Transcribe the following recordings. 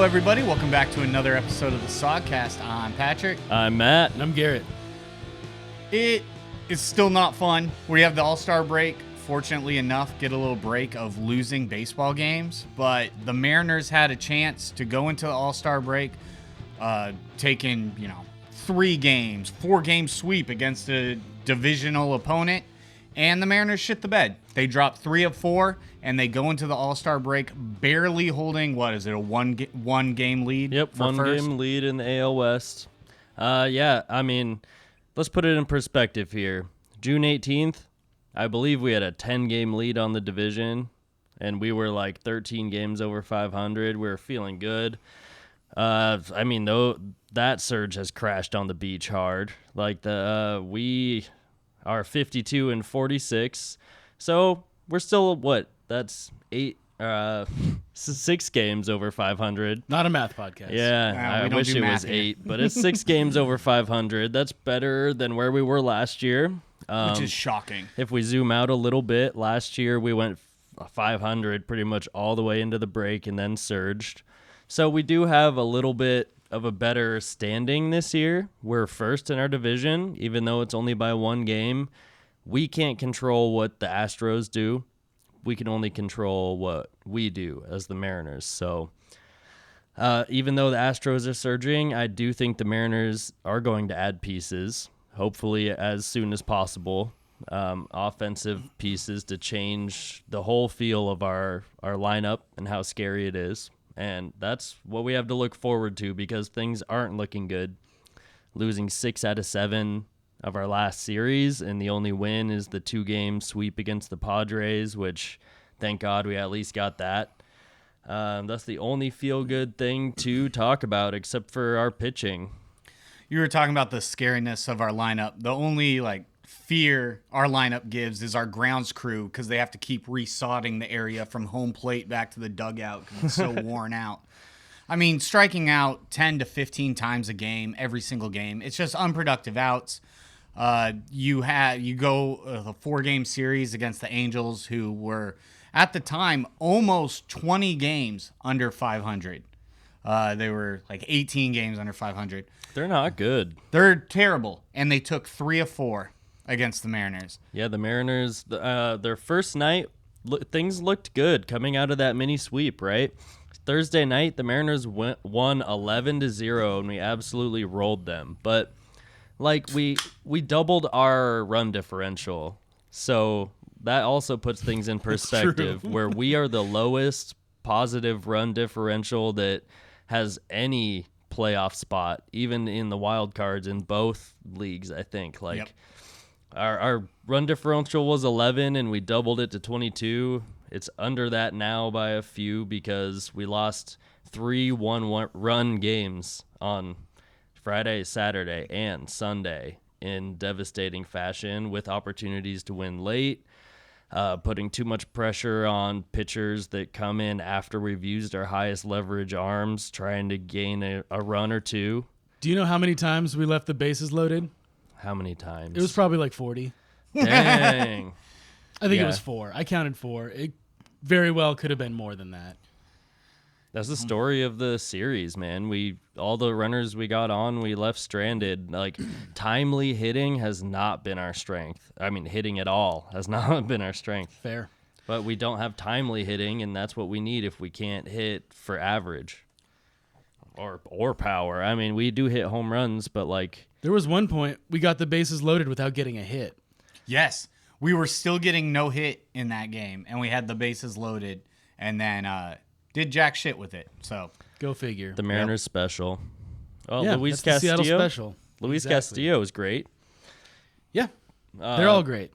everybody. Welcome back to another episode of the Sogcast. I'm Patrick. I'm Matt. And I'm Garrett. It is still not fun. We have the All-Star break. Fortunately enough, get a little break of losing baseball games. But the Mariners had a chance to go into the All-Star break, taking, 4-game sweep against a divisional opponent. And the Mariners shit the bed. They dropped 3 of 4, and they go into the All-Star break barely holding, a one game lead? Yep, for one first? game lead in the AL West. Let's put it in perspective here. June 18th, I believe we had a 10-game lead on the division, and we were like 13 games over 500. We were feeling good. Though that surge has crashed on the beach hard. We are 52 and 46, so we're still that's 6 games over 500. Not a math podcast. Yeah, I wish it was 8, but it's 6 games over 500. That's better than where we were last year. Which is shocking. If we zoom out a little bit, last year we went 500 pretty much all the way into the break and then surged. So we do have a little bit of a better standing this year. We're first in our division, even though it's only by 1 game. We can't control what the Astros do. We can only control what we do as the Mariners. So even though the Astros are surging, I do think the Mariners are going to add pieces, hopefully as soon as possible, offensive pieces to change the whole feel of our lineup and how scary it is. And that's what we have to look forward to because things aren't looking good. Losing 6 out of 7 of our last series, and the only win is the 2-game sweep against the Padres, which thank God we at least got that. That's the only feel-good thing to talk about except for our pitching. You were talking about the scariness of our lineup. The only fear our lineup gives is our grounds crew because they have to keep resodding the area from home plate back to the dugout because it's so worn out. I mean, striking out 10 to 15 times a game, every single game, it's just unproductive outs. You go a 4-game series against the Angels, who were at the time almost 20 games under 500. They were 18 games under 500. They're not good. They're terrible, and they took 3 of 4 against the Mariners. Yeah, the Mariners, their first night, things looked good coming out of that mini sweep, right? Thursday night, the Mariners won 11-0, and we absolutely rolled them. But we doubled our run differential, so that also puts things in perspective. Where we are the lowest positive run differential that has any playoff spot, even in the wild cards in both leagues. I think Yep. Our run differential was 11, and we doubled it to 22. It's under that now by a few because we lost 3 one-run games on Friday, Saturday, and Sunday in devastating fashion with opportunities to win late, putting too much pressure on pitchers that come in after we've used our highest leverage arms, trying to gain a run or two. Do you know how many times we left the bases loaded? How many times? It was probably 40. Dang. I think it was 4. I counted 4. It very well could have been more than that. That's the story of the series, man. All the runners we got on, we left stranded. Timely hitting has not been our strength. I mean, hitting at all has not been our strength. Fair. But we don't have timely hitting, and that's what we need if we can't hit for average or power. I mean, we do hit home runs, but there was one point we got the bases loaded without getting a hit. Yes. We were still getting no hit in that game, and we had the bases loaded, and then did jack shit with it. So Go figure. the Mariners special. Well, Yeah, Luis that's the Seattle Castillo. special. Luis Exactly. Castillo is great. Yeah. They're all great.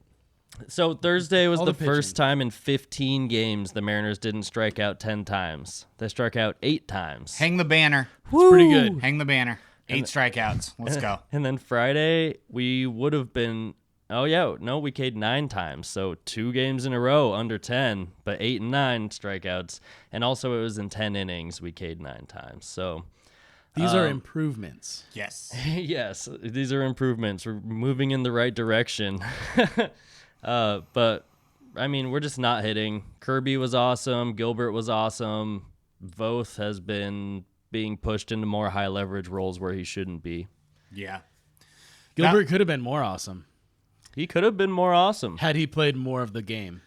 So Thursday was All the the first pitching. time in 15 games the Mariners didn't strike out 10 times. They struck out 8 times. hang the banner. It's pretty good. Hang the banner. 8 strikeouts. Let's go. And then Friday, we would have been... we K'd 9 times. So 2 games in a row under 10, but 8 and 9 strikeouts. And also it was in 10 innings, we K'd 9 times. So These are improvements. Yes. yes, these are improvements. We're moving in the right direction. But, I mean, we're just not hitting. Kirby was awesome. Gilbert was awesome. Voth has been being pushed into more high leverage roles where he shouldn't be. Yeah. Gilbert could have been more awesome He could have been more awesome. had he played more of the game.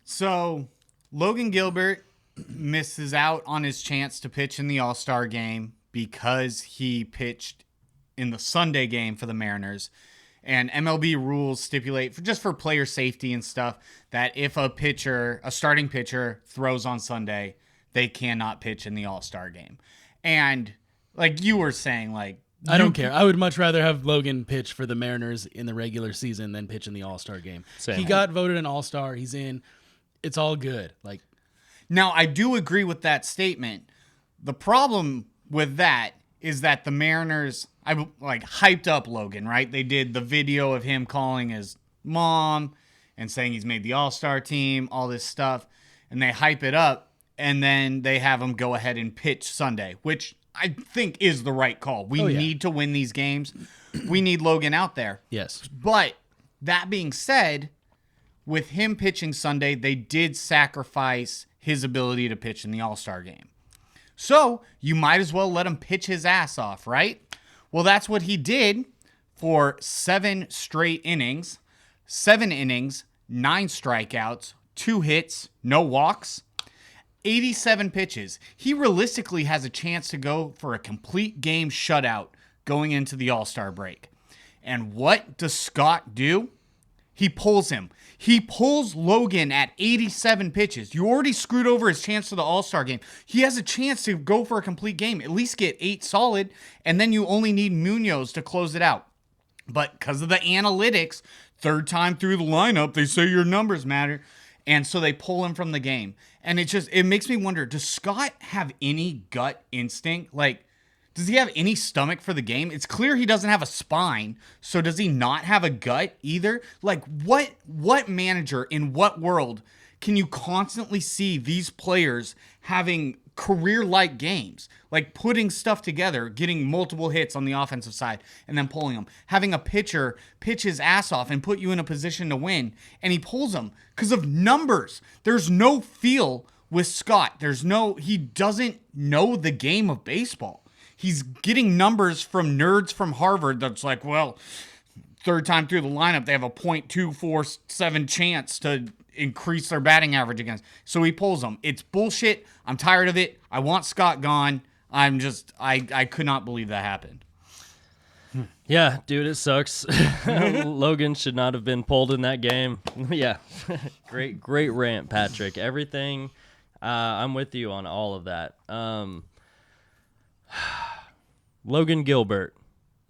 So Logan Gilbert misses out on his chance to pitch in the All-Star game because he pitched in the Sunday game for the Mariners. And MLB rules stipulate, for player safety and stuff, that if a starting pitcher throws on Sunday, they cannot pitch in the All-Star game. And like you were saying, like, I don't care. I would much rather have Logan pitch for the Mariners in the regular season than pitch in the All-Star game. Same. He got voted an All-Star. He's in. It's all good. Like, now, I do agree with that statement. The problem with that is that the Mariners, hyped up Logan, right? They did the video of him calling his mom and saying he's made the All-Star team, all this stuff, and they hype it up, and then they have him go ahead and pitch Sunday, which I think is the right call. We need to win these games. We need Logan out there. yes. But that being said, with him pitching Sunday, they did sacrifice his ability to pitch in the All-Star game. So you might as well let him pitch his ass off, right? Well, that's what he did for 7 straight innings, 7 innings, 9 strikeouts, 2 hits, no walks, 87 pitches. He realistically has a chance to go for a complete game shutout going into the All-Star break. And what does Scott do? He pulls him. He pulls Logan at 87 pitches. You already screwed over his chance to the All-Star game. He has a chance to go for a complete game, at least get 8 solid, and then you only need Munoz to close it out. But because of the analytics, third time through the lineup, they say your numbers matter, and so they pull him from the game. And it makes me wonder, does Scott have any gut instinct? Like, does he have any stomach for the game? It's clear he doesn't have a spine, so does he not have a gut either? Like, what manager in what world can you constantly see these players having career-like games? Like putting stuff together, getting multiple hits on the offensive side, and then pulling them. Having a pitcher pitch his ass off and put you in a position to win, and he pulls them because of numbers. There's no feel with Scott. He doesn't know the game of baseball. He's getting numbers from nerds from Harvard that's like, well, third time through the lineup, they have a .247 chance to increase their batting average against. So he pulls them. It's bullshit. I'm tired of it. I want Scott gone. I could not believe that happened. Yeah, dude, it sucks. Logan should not have been pulled in that game. Yeah, great rant, Patrick. Everything, I'm with you on all of that. Logan Gilbert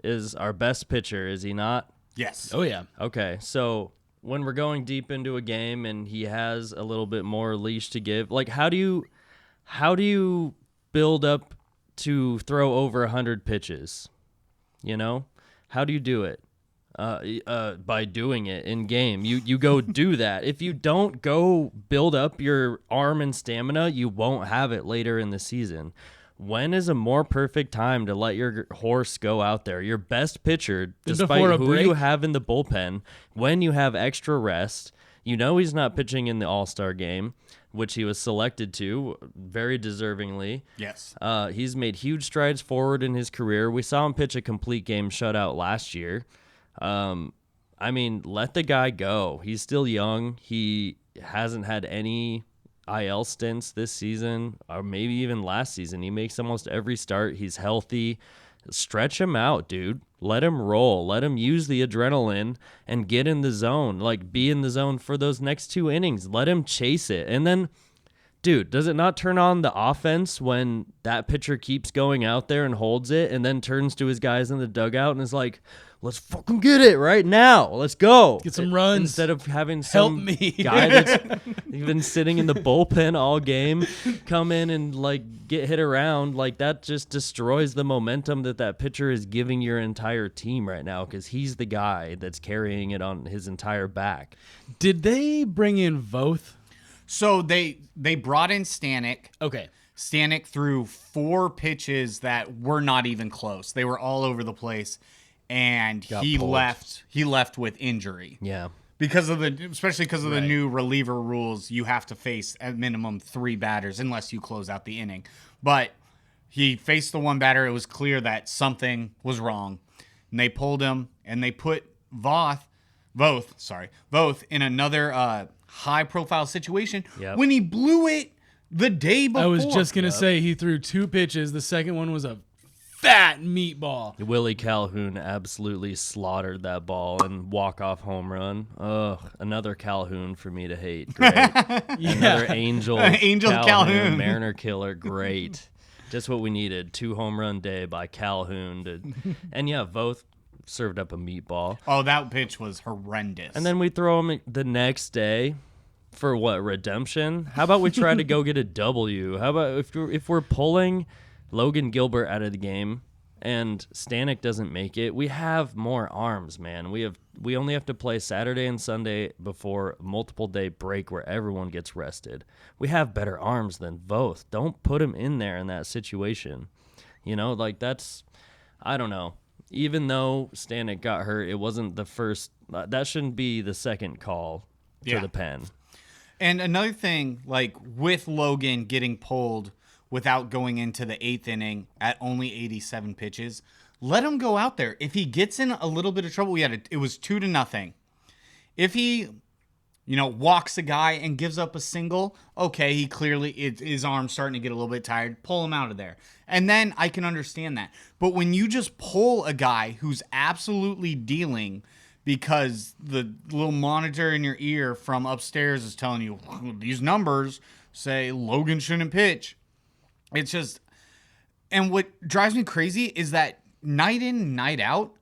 is our best pitcher, is he not? Yes. Oh, yeah. Okay, so when we're going deep into a game and he has a little bit more leash to give, like how do you build up to throw over 100 pitches? You know, how do you do it? By doing it in game. You go do that. If you don't go build up your arm and stamina, you won't have it later in the season. When is a more perfect time to let your horse go out there? Your best pitcher, despite who you have in the bullpen, when you have extra rest, you know he's not pitching in the All-Star game, which he was selected to very deservingly. Yes. He's made huge strides forward in his career. We saw him pitch a complete game shutout last year. I mean, let the guy go. He's still young. He hasn't had any IL stints this season, or maybe even last season. He makes almost every start. He's healthy. Stretch him out, dude. Let him roll. Let him use the adrenaline and get in the zone. Like, be in the zone for those next 2 innings. Let him chase it. And then, dude, does it not turn on the offense when that pitcher keeps going out there and holds it and then turns to his guys in the dugout and is like, let's fucking get it right now. Let's go. Get some runs. Instead of having some guy that's been sitting in the bullpen all game come in and like get hit around. Like that just destroys the momentum that pitcher is giving your entire team right now because he's the guy that's carrying it on his entire back. Did they bring in Voth? So they brought in Stanek. Okay. Stanek threw 4 pitches that were not even close. They were all over the place. And he left with injury. Yeah. Especially because of the new reliever rules, you have to face at minimum 3 batters unless you close out the inning. But He faced the one batter. It was clear that something was wrong. And they pulled him, and they put Voth in another high-profile situation when he blew it the day before. I was just going to say he threw 2 pitches. The second one was a fat meatball. Willie Calhoun absolutely slaughtered that ball and walk-off home run. Ugh, another Calhoun for me to hate. Great. Another Angel Calhoun. Mariner killer. Great. Just what we needed. 2 home run day by Calhoun. And yeah, Voth served up a meatball. Oh, that pitch was horrendous. And then we throw him the next day for what, redemption? How about we try to go get a W? How about if we're pulling Logan Gilbert out of the game and Stanek doesn't make it, we have more arms, man. We only have to play Saturday and Sunday before a multiple day break where everyone gets rested. We have better arms than Voth. Don't put him in there in that situation. You know, like that's, I don't know. Even though Stanek got hurt, it wasn't the first. That shouldn't be the second call to the pen. And another thing, like with Logan getting pulled without going into the 8th inning at only 87 pitches, let him go out there. If he gets in a little bit of trouble, it was 2-0. If he, walks a guy and gives up a single, okay, he clearly, his arm's starting to get a little bit tired, pull him out of there. And then I can understand that. But when you just pull a guy who's absolutely dealing because the little monitor in your ear from upstairs is telling you these numbers say Logan shouldn't pitch. It's just, and what drives me crazy is that night in, night out,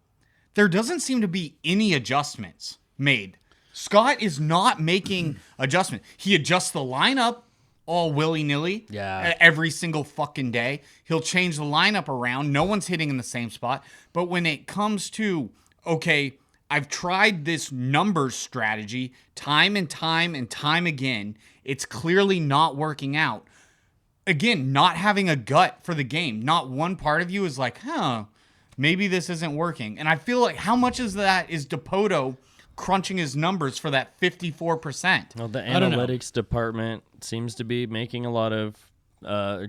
there doesn't seem to be any adjustments made. Scott is not making adjustments. He adjusts the lineup all willy-nilly every single fucking day. He'll change the lineup around. No one's hitting in the same spot. But when it comes to, okay, I've tried this numbers strategy time and time and time again, it's clearly not working out. Again, not having a gut for the game. Not one part of you is like, maybe this isn't working. And I feel like how much of that is DePoto crunching his numbers for that 54%? Well, the analytics department seems to be making a lot of,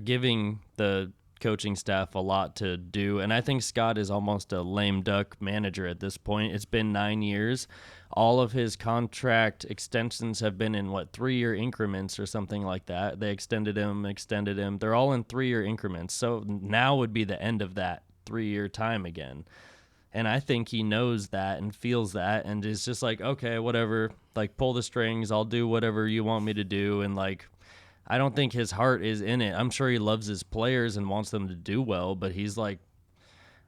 giving the coaching staff a lot to do. And I think Scott is almost a lame duck manager at this point. It's been 9 years. All of his contract extensions have been in 3-year increments or something like that. They extended him. They're all in 3-year increments. So now would be the end of that 3-year time again. And I think he knows that and feels that and is just like, okay, whatever, pull the strings. I'll do whatever you want me to do. And I don't think his heart is in it. I'm sure he loves his players and wants them to do well, but he's like,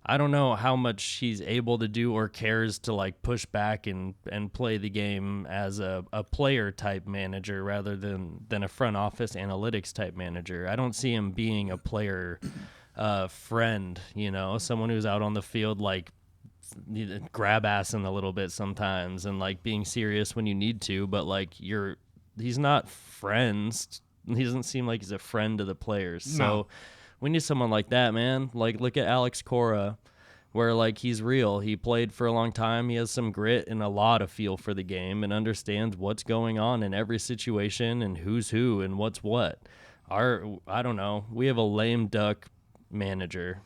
I don't know how much he's able to do or cares to push back and play the game as a player type manager rather than a front office analytics type manager. I don't see him being a player friend, someone who's out on the field grab assing a little bit sometimes and being serious when you need to, but he's not friends. He doesn't seem like he's a friend to the players. No. So we need someone like that, man. Look at Alex Cora, where he's real. He played for a long time. He has some grit and a lot of feel for the game and understands what's going on in every situation and who's who and what's what. I don't know. We have a lame duck manager.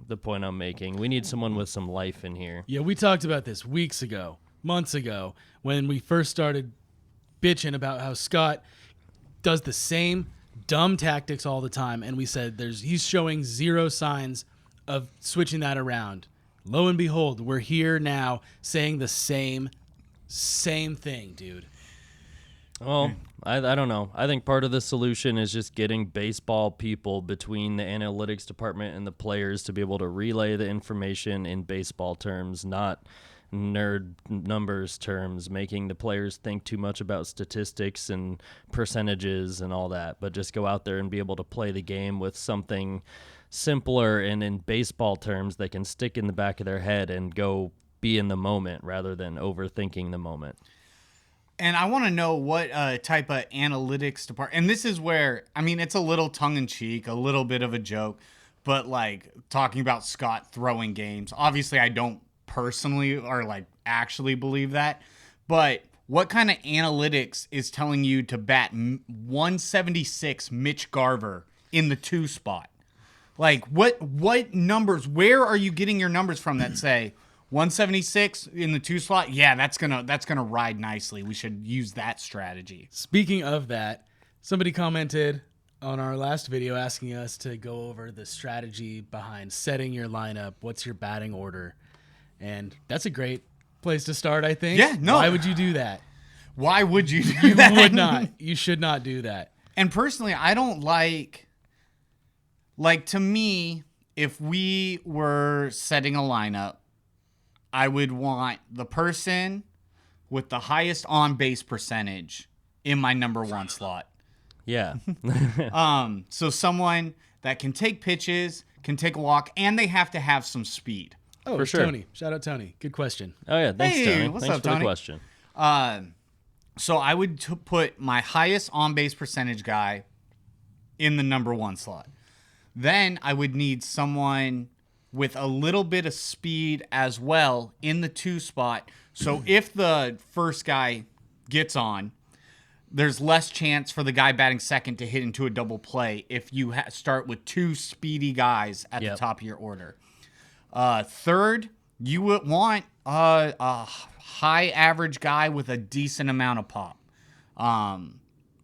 The point I'm making. We need someone with some life in here. Yeah, we talked about this weeks ago, months ago, when we first started bitching about how Scott does the same dumb tactics all the time, and we said he's showing zero signs of switching that around. Lo and behold, we're here now saying the same thing, dude. Well, I don't know. I think part of the solution is just getting baseball people between the analytics department and the players to be able to relay the information in baseball terms, not nerd numbers terms, making the players think too much about statistics and percentages and all that, but just go out there and be able to play the game with something simpler and in baseball terms they can stick in the back of their head and go be in the moment rather than overthinking the moment. And I want to know what type of analytics department, and this is where, it's a little tongue-in-cheek, a little bit of a joke, but talking about Scott throwing games, obviously I don't personally or actually believe that, but what kind of analytics is telling you to bat 176 Mitch Garver in the 2 spot? Like what numbers? Where are you getting your numbers from that say 176 in the 2 slot? Yeah, that's gonna ride nicely. We should use that strategy. Speaking of that, somebody commented on our last video asking us to go over the strategy behind setting your lineup. What's your batting order? And that's a great place to start, I think. Yeah, no. Why would you do that? Why would you do You that? would not. You should not do that. And personally, I don't like to me, if we were setting a lineup, I would want the person with the highest on base percentage in my number 1 slot. Yeah. So someone that can take pitches, can take a walk, and they have to have some speed. Oh, For sure. Tony. Shout out Tony. Good question. Oh yeah. Thanks, Hey, Tony. what's Thanks up, for Tony? the question. So I would put my highest on base percentage guy in the number 1 slot. Then I would need someone with a little bit of speed as well in the 2 spot. So if the first guy gets on, there's less chance for the guy batting second to hit into a double play if you start with 2 speedy guys at the top of your order. Third, you would want a high average guy with a decent amount of pop.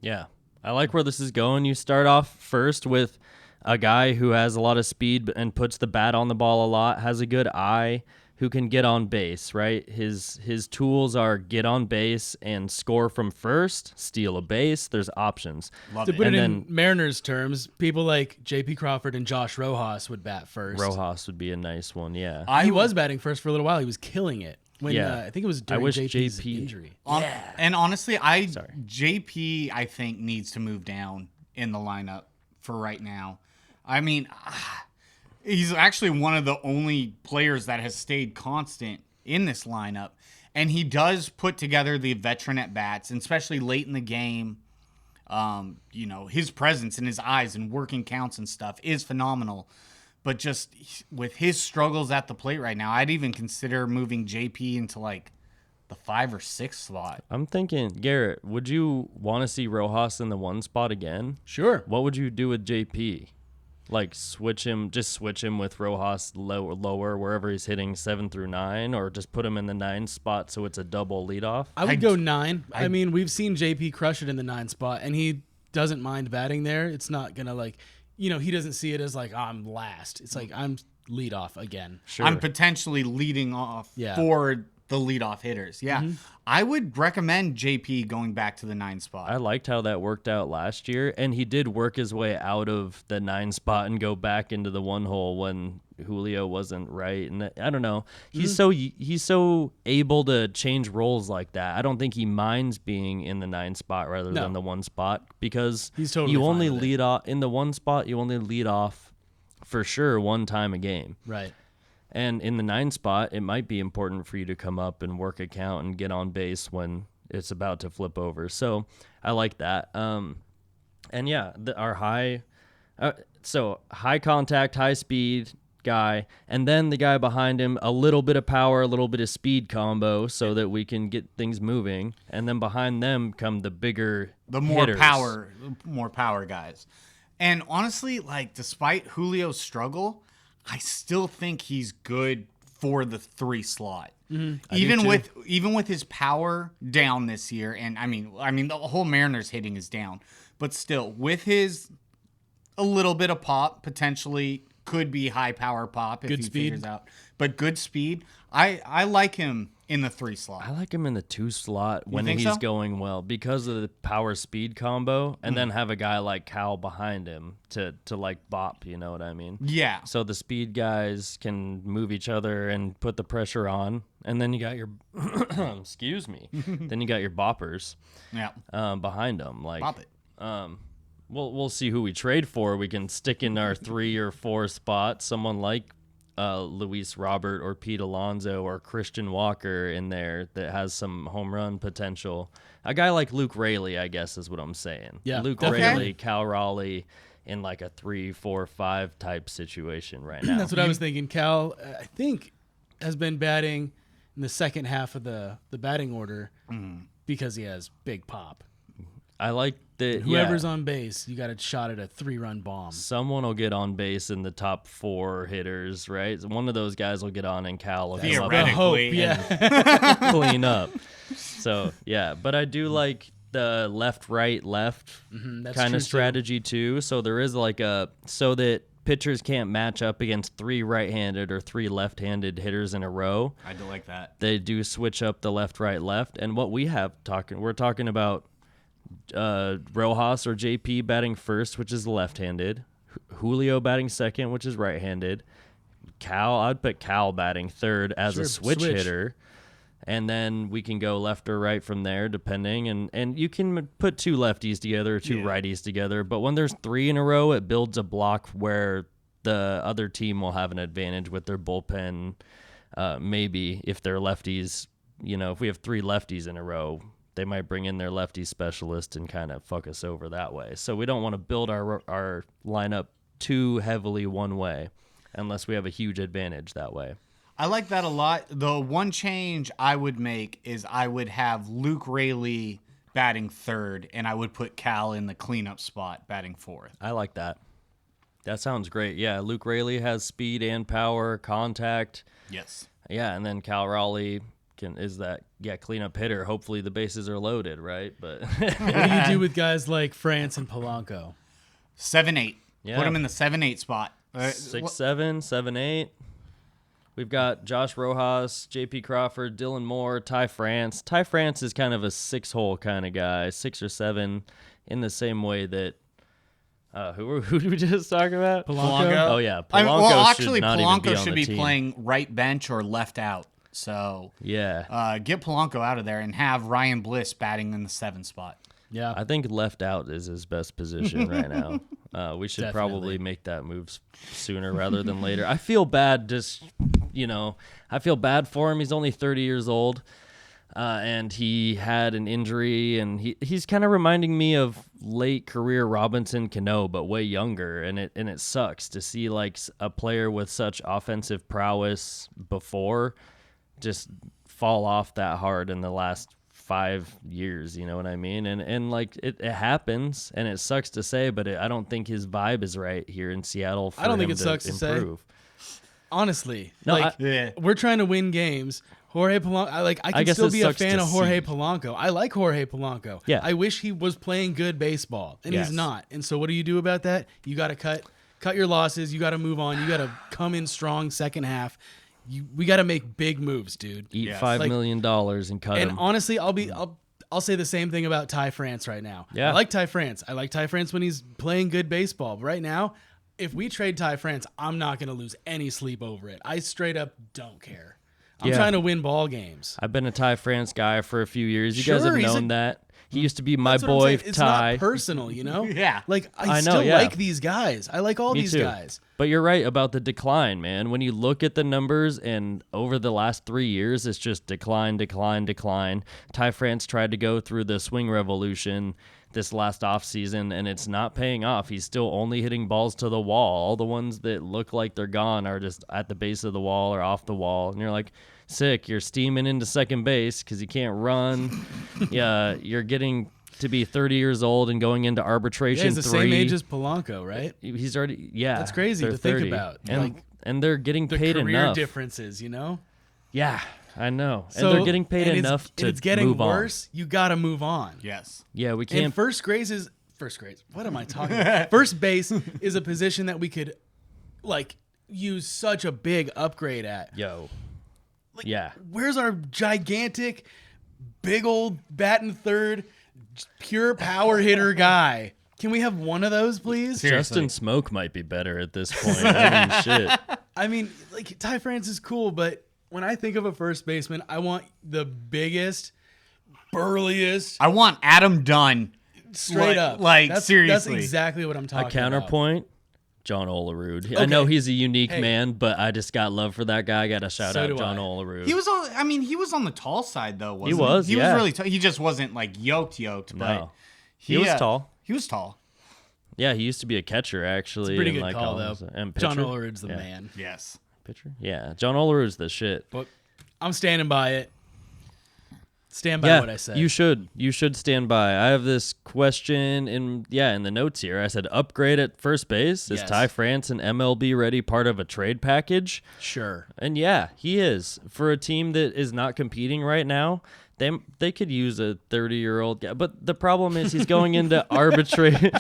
Yeah. I like where this is going. You start off first with a guy who has a lot of speed and puts the bat on the ball a lot, has a good eye, who can get on base, right? His tools are get on base and score from first, steal a base. There's options. To put it in Mariners terms, people like J.P. Crawford and Josh Rojas would bat first. Rojas would be a nice one, yeah. He was batting first for a little while. He was killing it. When, I think it was during JP's injury. And honestly, JP, I think, needs to move down in the lineup for right now. I mean, he's actually one of the only players that has stayed constant in this lineup. And he does put together the veteran at-bats, and especially late in the game. His presence and his eyes and working counts and stuff is phenomenal. But just with his struggles at the plate right now, I'd even consider moving JP into like the 5 or 6 slot. I'm thinking, Garrett, would you want to see Rojas in the 1 spot again? Sure. What would you do with JP? Like switch him with Rojas lower wherever he's hitting 7 through 9, or just put him in the 9 spot so it's a double leadoff? I would go 9. I mean, we've seen JP crush it in the 9 spot, and he doesn't mind batting there. It's not going to he doesn't see it as like, I'm last. It's like, I'm lead off again. Sure. I'm potentially leading off for the leadoff hitters. Yeah. Mm-hmm. I would recommend JP going back to the 9 spot. I liked how that worked out last year, and he did work his way out of the 9 spot and go back into the 1 hole when Julio wasn't right. And I don't know. He's so able to change roles like that. I don't think he minds being in the 9 spot rather than the 1 spot, because he's totally you only fine with lead off in the 1 spot. You only lead off for sure 1 time a game. Right. And in the 9 spot, it might be important for you to come up and work a count and get on base when it's about to flip over. So I like that. And yeah, our high contact, high speed guy, and then the guy behind him, a little bit of power, a little bit of speed combo so that we can get things moving. And then behind them come the more hitters. more power guys. And honestly, despite Julio's struggle, I still think he's good for the 3 slot. Mm-hmm. Even with his power down this year, and I mean the whole Mariners hitting is down, but still with his a little bit of pop, potentially could be high power pop if he figures out. But good speed, I like him in the 3 slot. I like him in the 2 slot when he's going well because of the power speed combo, and then have a guy like Cal behind him to bop, you know what I mean? Yeah. So the speed guys can move each other and put the pressure on, and then you got your excuse me. Then you got your boppers behind them. Bop it. We'll see who we trade for. We can stick in our 3 or 4 spot someone like Luis Robert or Pete Alonso or Christian Walker in there that has some home run potential. A guy like Luke Raley, I guess, is what I'm saying. Yeah, Luke Raley, Cal Raleigh in like a 3, 4, 5 type situation right now. That's what I was thinking. Cal, I think, has been batting in the second half of the batting order because he has big pop. I like Whoever's on base, you got a shot at a 3-run bomb. Someone will get on base in the top 4 hitters, right? One of those guys will get on and Cal will come up and Theoretically, clean up. So, yeah. But I do like the left, right, left kind of strategy too. So there is like so that pitchers can't match up against 3 right-handed or 3 left-handed hitters in a row. I do like that. They do switch up the left, right, left. And what we're talking about Rojas or JP batting first, which is left-handed. Julio batting second, which is right-handed. I'd put Cal batting third as a switch hitter. And then we can go left or right from there, depending. And you can put 2 lefties together or 2 righties together. But when there's 3 in a row, it builds a block where the other team will have an advantage with their bullpen. Maybe if they're lefties, if we have 3 lefties in a row, they might bring in their lefty specialist and kind of fuck us over that way. So we don't want to build our lineup too heavily one way unless we have a huge advantage that way. I like that a lot. The one change I would make is I would have Luke Raley batting third, and I would put Cal in the cleanup spot batting fourth. I like that. That sounds great. Yeah, Luke Raley has speed and power, contact. Yes. Yeah, and then Cal Raleigh is that cleanup hitter. Hopefully the bases are loaded, right? But what do you do with guys like France and Polanco? 7-8. Yeah. Put him in the 7-8 spot. 6-7, 7-8. We've got Josh Rojas, J.P. Crawford, Dylan Moore, Ty France. Ty France is kind of a 6-hole kind of guy, 6 or 7, in the same way that who did we just talk about? Polanco. Oh yeah, Polanco should be playing right bench or left out. So yeah, get Polanco out of there and have Ryan Bliss batting in the 7 spot. Yeah, I think left out is his best position right now. We should Definitely. probably make that move sooner rather than later. I feel bad I feel bad for him. He's only 30 years old, and he had an injury, and he's kind of reminding me of late career Robinson Cano, but way younger, and it sucks to see like a player with such offensive prowess before just fall off that hard in the last 5 years, you know what I mean? And like it happens, and it sucks to say, but I don't think his vibe is right here in Seattle for I don't think him it sucks to say. Honestly, No, we're trying to win games. Jorge Polanco, I can still be a fan of Jorge Polanco. I like Jorge Polanco. Yeah. I wish he was playing good baseball, and he's not. And so what do you do about that? You got to cut your losses. You got to move on. You got to come in strong second half. We got to make big moves, dude. Eat $5 million and cut him. And honestly, I'll say the same thing about Ty France right now. Yeah. I like Ty France. I like Ty France when he's playing good baseball. But right now, if we trade Ty France, I'm not going to lose any sleep over it. I straight up don't care. I'm trying to win ball games. I've been a Ty France guy for a few years. You guys have known that. He used to be my That's what I'm boy, saying. It's Ty. not personal, you know? Yeah. Like, I still know, yeah. like these guys. I like all Me these too. guys. But you're right about the decline, man. When you look at the numbers and over the last 3 years, it's just decline. Ty France tried to go through the swing revolution this last offseason, and it's not paying off. He's still only hitting balls to the wall. All the ones that look like they're gone are just at the base of the wall or off the wall. And you're like, sick. You're steaming into second base because you can't run. Yeah, you're getting to be 30 years old and going into arbitration. Yeah, he's the same age as Polanco, right? He's already, That's crazy they're to 30. think about. And they're getting The paid career enough. differences, you know? Yeah, I know. And they're getting paid enough to it's getting move worse. You got to move on. Yes. on. Yeah, we And can't. first grade. What am I talking about? First base is a position that we could, use such a big upgrade at. Yo. Yeah. Where's our gigantic, big old batting third, pure power hitter guy? Can we have one of those, please? Seriously. Justin Smoke might be better at this point. I mean, shit. I mean, Ty France is cool, but when I think of a first baseman, I want the biggest, burliest, I want Adam Dunn. straight up. Seriously. That's exactly what I'm talking A about. counterpoint, John Olerud. I know he's a unique man, but I just got love for that guy. I got to shout out John Olerud. He was on the tall side though, wasn't he? was, He yeah. was really tall. He just wasn't yoked, but No. He was tall. He was tall. Yeah, he used to be a catcher, actually. Pretty in, good call, though. And John pitcher. Olerud's the Yeah. man. Yes. Pitcher? Yeah, John Olerud's the shit. But I'm standing by it. Stand by what I said. You should stand by. I have this question in the notes here. I said upgrade at first base. Is Yes. Ty France an MLB ready part of a trade package? Sure. And yeah, he is. For a team that is not competing right now, they could use a 30-year-old guy. But the problem is he's going into arbitrate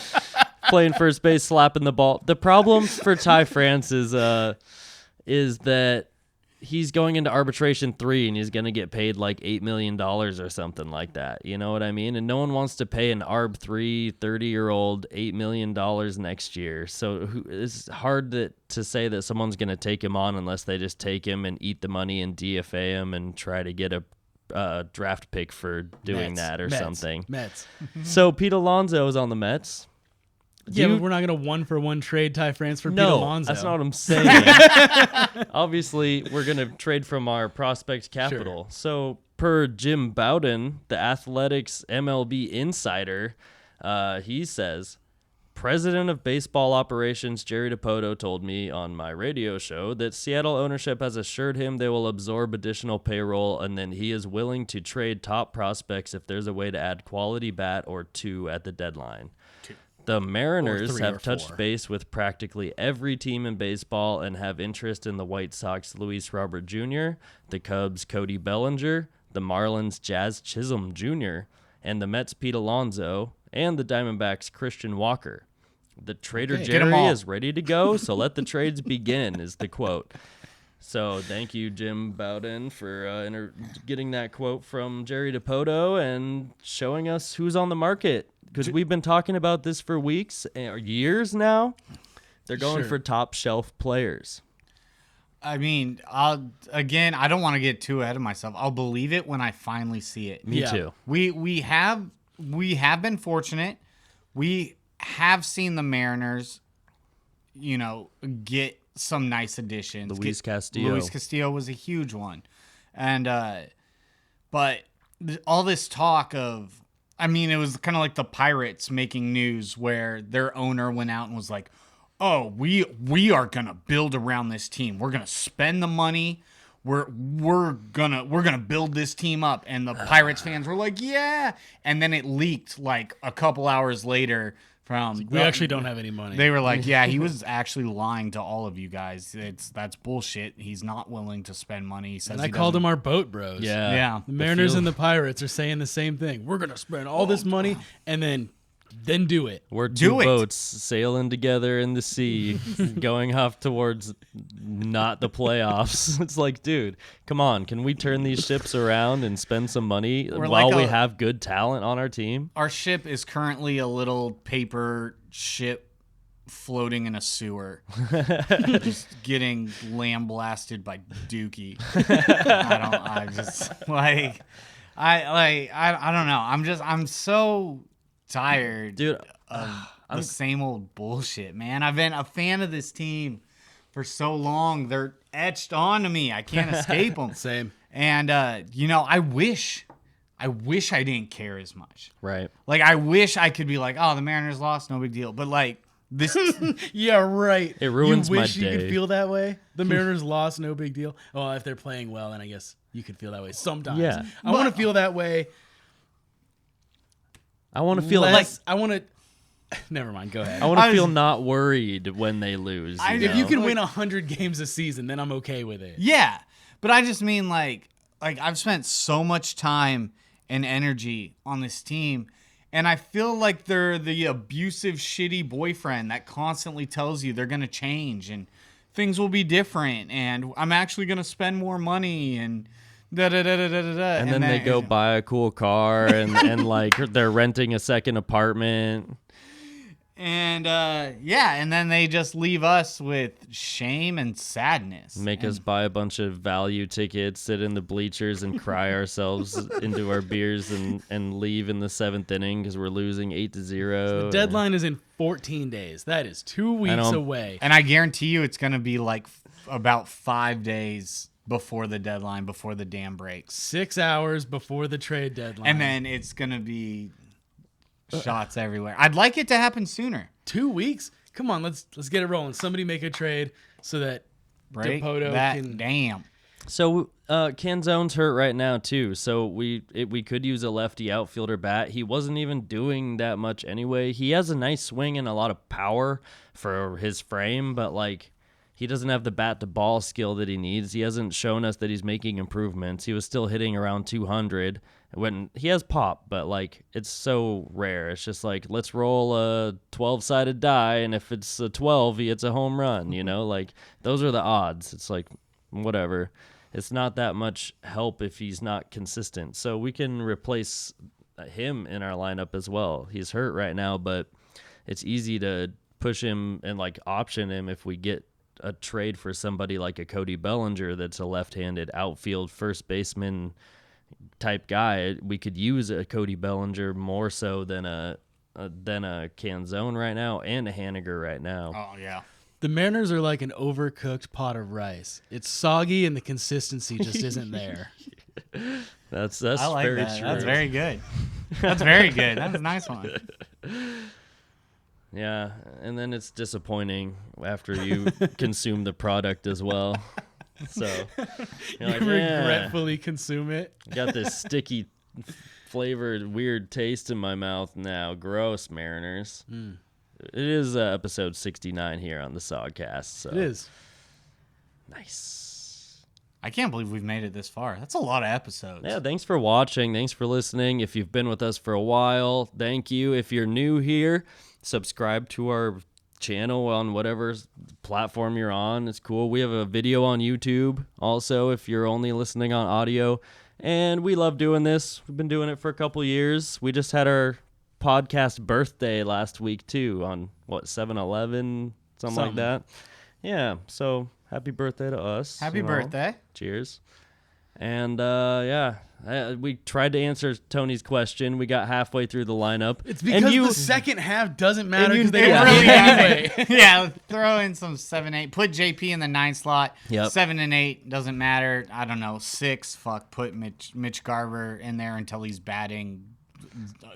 playing first base, slapping the ball. The problem for Ty France is that he's going into arbitration 3 and he's going to get paid like $8 million or something like that. You know what I mean? And no one wants to pay an ARB 3 30-year-old $8 million next year. So it's hard to say that someone's going to take him on unless they just take him and eat the money and DFA him and try to get a draft pick for doing that or something. Mets. So Pete Alonso is on the Mets. But we're not going to 1-for-1 trade Ty France for Pete No, Alonso. that's not what I'm saying. Obviously, we're going to trade from our prospect capital. Sure. So, per Jim Bowden, the Athletics MLB insider, he says, President of Baseball Operations Jerry DiPoto told me on my radio show that Seattle ownership has assured him they will absorb additional payroll, and then he is willing to trade top prospects if there's a way to add quality bat or 2 at the deadline. The Mariners 3 or have touched 4. base with practically every team in baseball and have interest in the White Sox Luis Robert Jr., the Cubs Cody Bellinger, the Marlins Jazz Chisholm Jr., and the Mets Pete Alonso, and the Diamondbacks Christian Walker. The trader Jerry is ready to go, so let the trades begin, is the quote. So thank you, Jim Bowden, for getting that quote from Jerry DiPoto and showing us who's on the market. Because we've been talking about this for weeks or years now. They're going for top shelf players. I mean, I don't want to get too ahead of myself. I'll believe it when I finally see it. Me too. We have been fortunate. We have seen the Mariners, get some nice additions. Luis Castillo was a huge one. And but all this talk of, it was kind of like the Pirates making news where their owner went out and was like, "Oh, we are gonna build around this team. We're gonna spend the money. We're gonna build this team up." And the Pirates fans were like, "Yeah." And then it leaked like a couple hours later from We actually don't have any money. They were like, "Yeah, he was actually lying to all of you guys. That's bullshit. He's not willing to spend money." He says and I called them our boat bros. Yeah. The Mariners and the Pirates are saying the same thing. We're going to spend all this money and then do it. We're two boats sailing together in the sea, going off towards not the playoffs. It's like, dude, come on. Can we turn these ships around and spend some money while we have good talent on our team? Our ship is currently a little paper ship floating in a sewer, just getting lambasted by Dookie. I don't know. I'm so tired, dude, of the same old bullshit, man. I've been a fan of this team for so long. They're etched onto me. I can't escape them. Same. And I wish I didn't care as much. Right. Like, I wish I could be like, "Oh, the Mariners lost, no big deal." But like this, yeah, right. It ruins you my wish day. You could feel that way. The Mariners lost, no big deal. Well, if they're playing well, then I guess you could feel that way sometimes. Yeah. I want to feel that way. I want to feel Never mind. Go ahead. I want to feel not worried when they lose. If you can win 100 games a season, then I'm okay with it. Yeah, but I just mean like I've spent so much time and energy on this team, and I feel like they're the abusive, shitty boyfriend that constantly tells you they're gonna change and things will be different, and I'm actually gonna spend more money and. And then they go buy a cool car and like they're renting a second apartment. And and then they just leave us with shame and sadness. Make us buy a bunch of value tickets, sit in the bleachers and cry ourselves into our beers and leave in the 7th inning because we're losing 8-0. The deadline is in 14 days. That is 2 weeks away. And I guarantee you it's going to be like about 5 days before the deadline, before the dam breaks. 6 hours before the trade deadline. And then it's going to be shots everywhere. I'd like it to happen sooner. 2 weeks? Come on, let's get it rolling. Somebody make a trade so that Right? DiPoto can... Damn. So Canzone's hurt right now too, so we could use a lefty outfielder bat. He wasn't even doing that much anyway. He has a nice swing and a lot of power for his frame, but like he doesn't have the bat to ball skill that he needs. He hasn't shown us that he's making improvements. He was still hitting around 200 when he has pop, but like it's so rare. It's just like, let's roll a 12-sided die, and if it's a 12, he hits a home run, you know? Like those are the odds. It's like whatever. It's not that much help if he's not consistent. So we can replace him in our lineup as well. He's hurt right now, but it's easy to push him and like option him if we get a trade for somebody like a Cody Bellinger that's a left-handed outfield first baseman type guy. We could use a Cody Bellinger more so than a Canzone right now and a Haniger right now. Oh yeah. The Mariners are like an overcooked pot of rice. It's soggy and the consistency just isn't there. That's I like very that. true. That's very good. That's very good. That's a nice one. Yeah, and then it's disappointing after you consume the product as well. So you're like, Regretfully consume it. got this sticky flavored weird taste in my mouth now. Gross, Mariners. It is episode 69 here on the Sogcast. So. It is. Nice. I can't believe we've made it this far. That's a lot of episodes. Yeah, thanks for watching. Thanks for listening. If you've been with us for a while, thank you. If you're new here, subscribe to our channel on whatever platform you're on. It's cool. We have a video on YouTube also if you're only listening on audio. And we love doing this. We've been doing it for a couple years. We just had our podcast birthday last week too on 7-Eleven, something like that. Yeah, so happy birthday to us. Happy birthday. Cheers. And we tried to answer Tony's question. We got halfway through the lineup. It's because the second half doesn't matter because they It don't really win anyway. Yeah, throw in some 7-8. Put JP in the 9 slot. Yep. 7 and 8 doesn't matter. I don't know. 6. Fuck. Put Mitch Garver in there until he's batting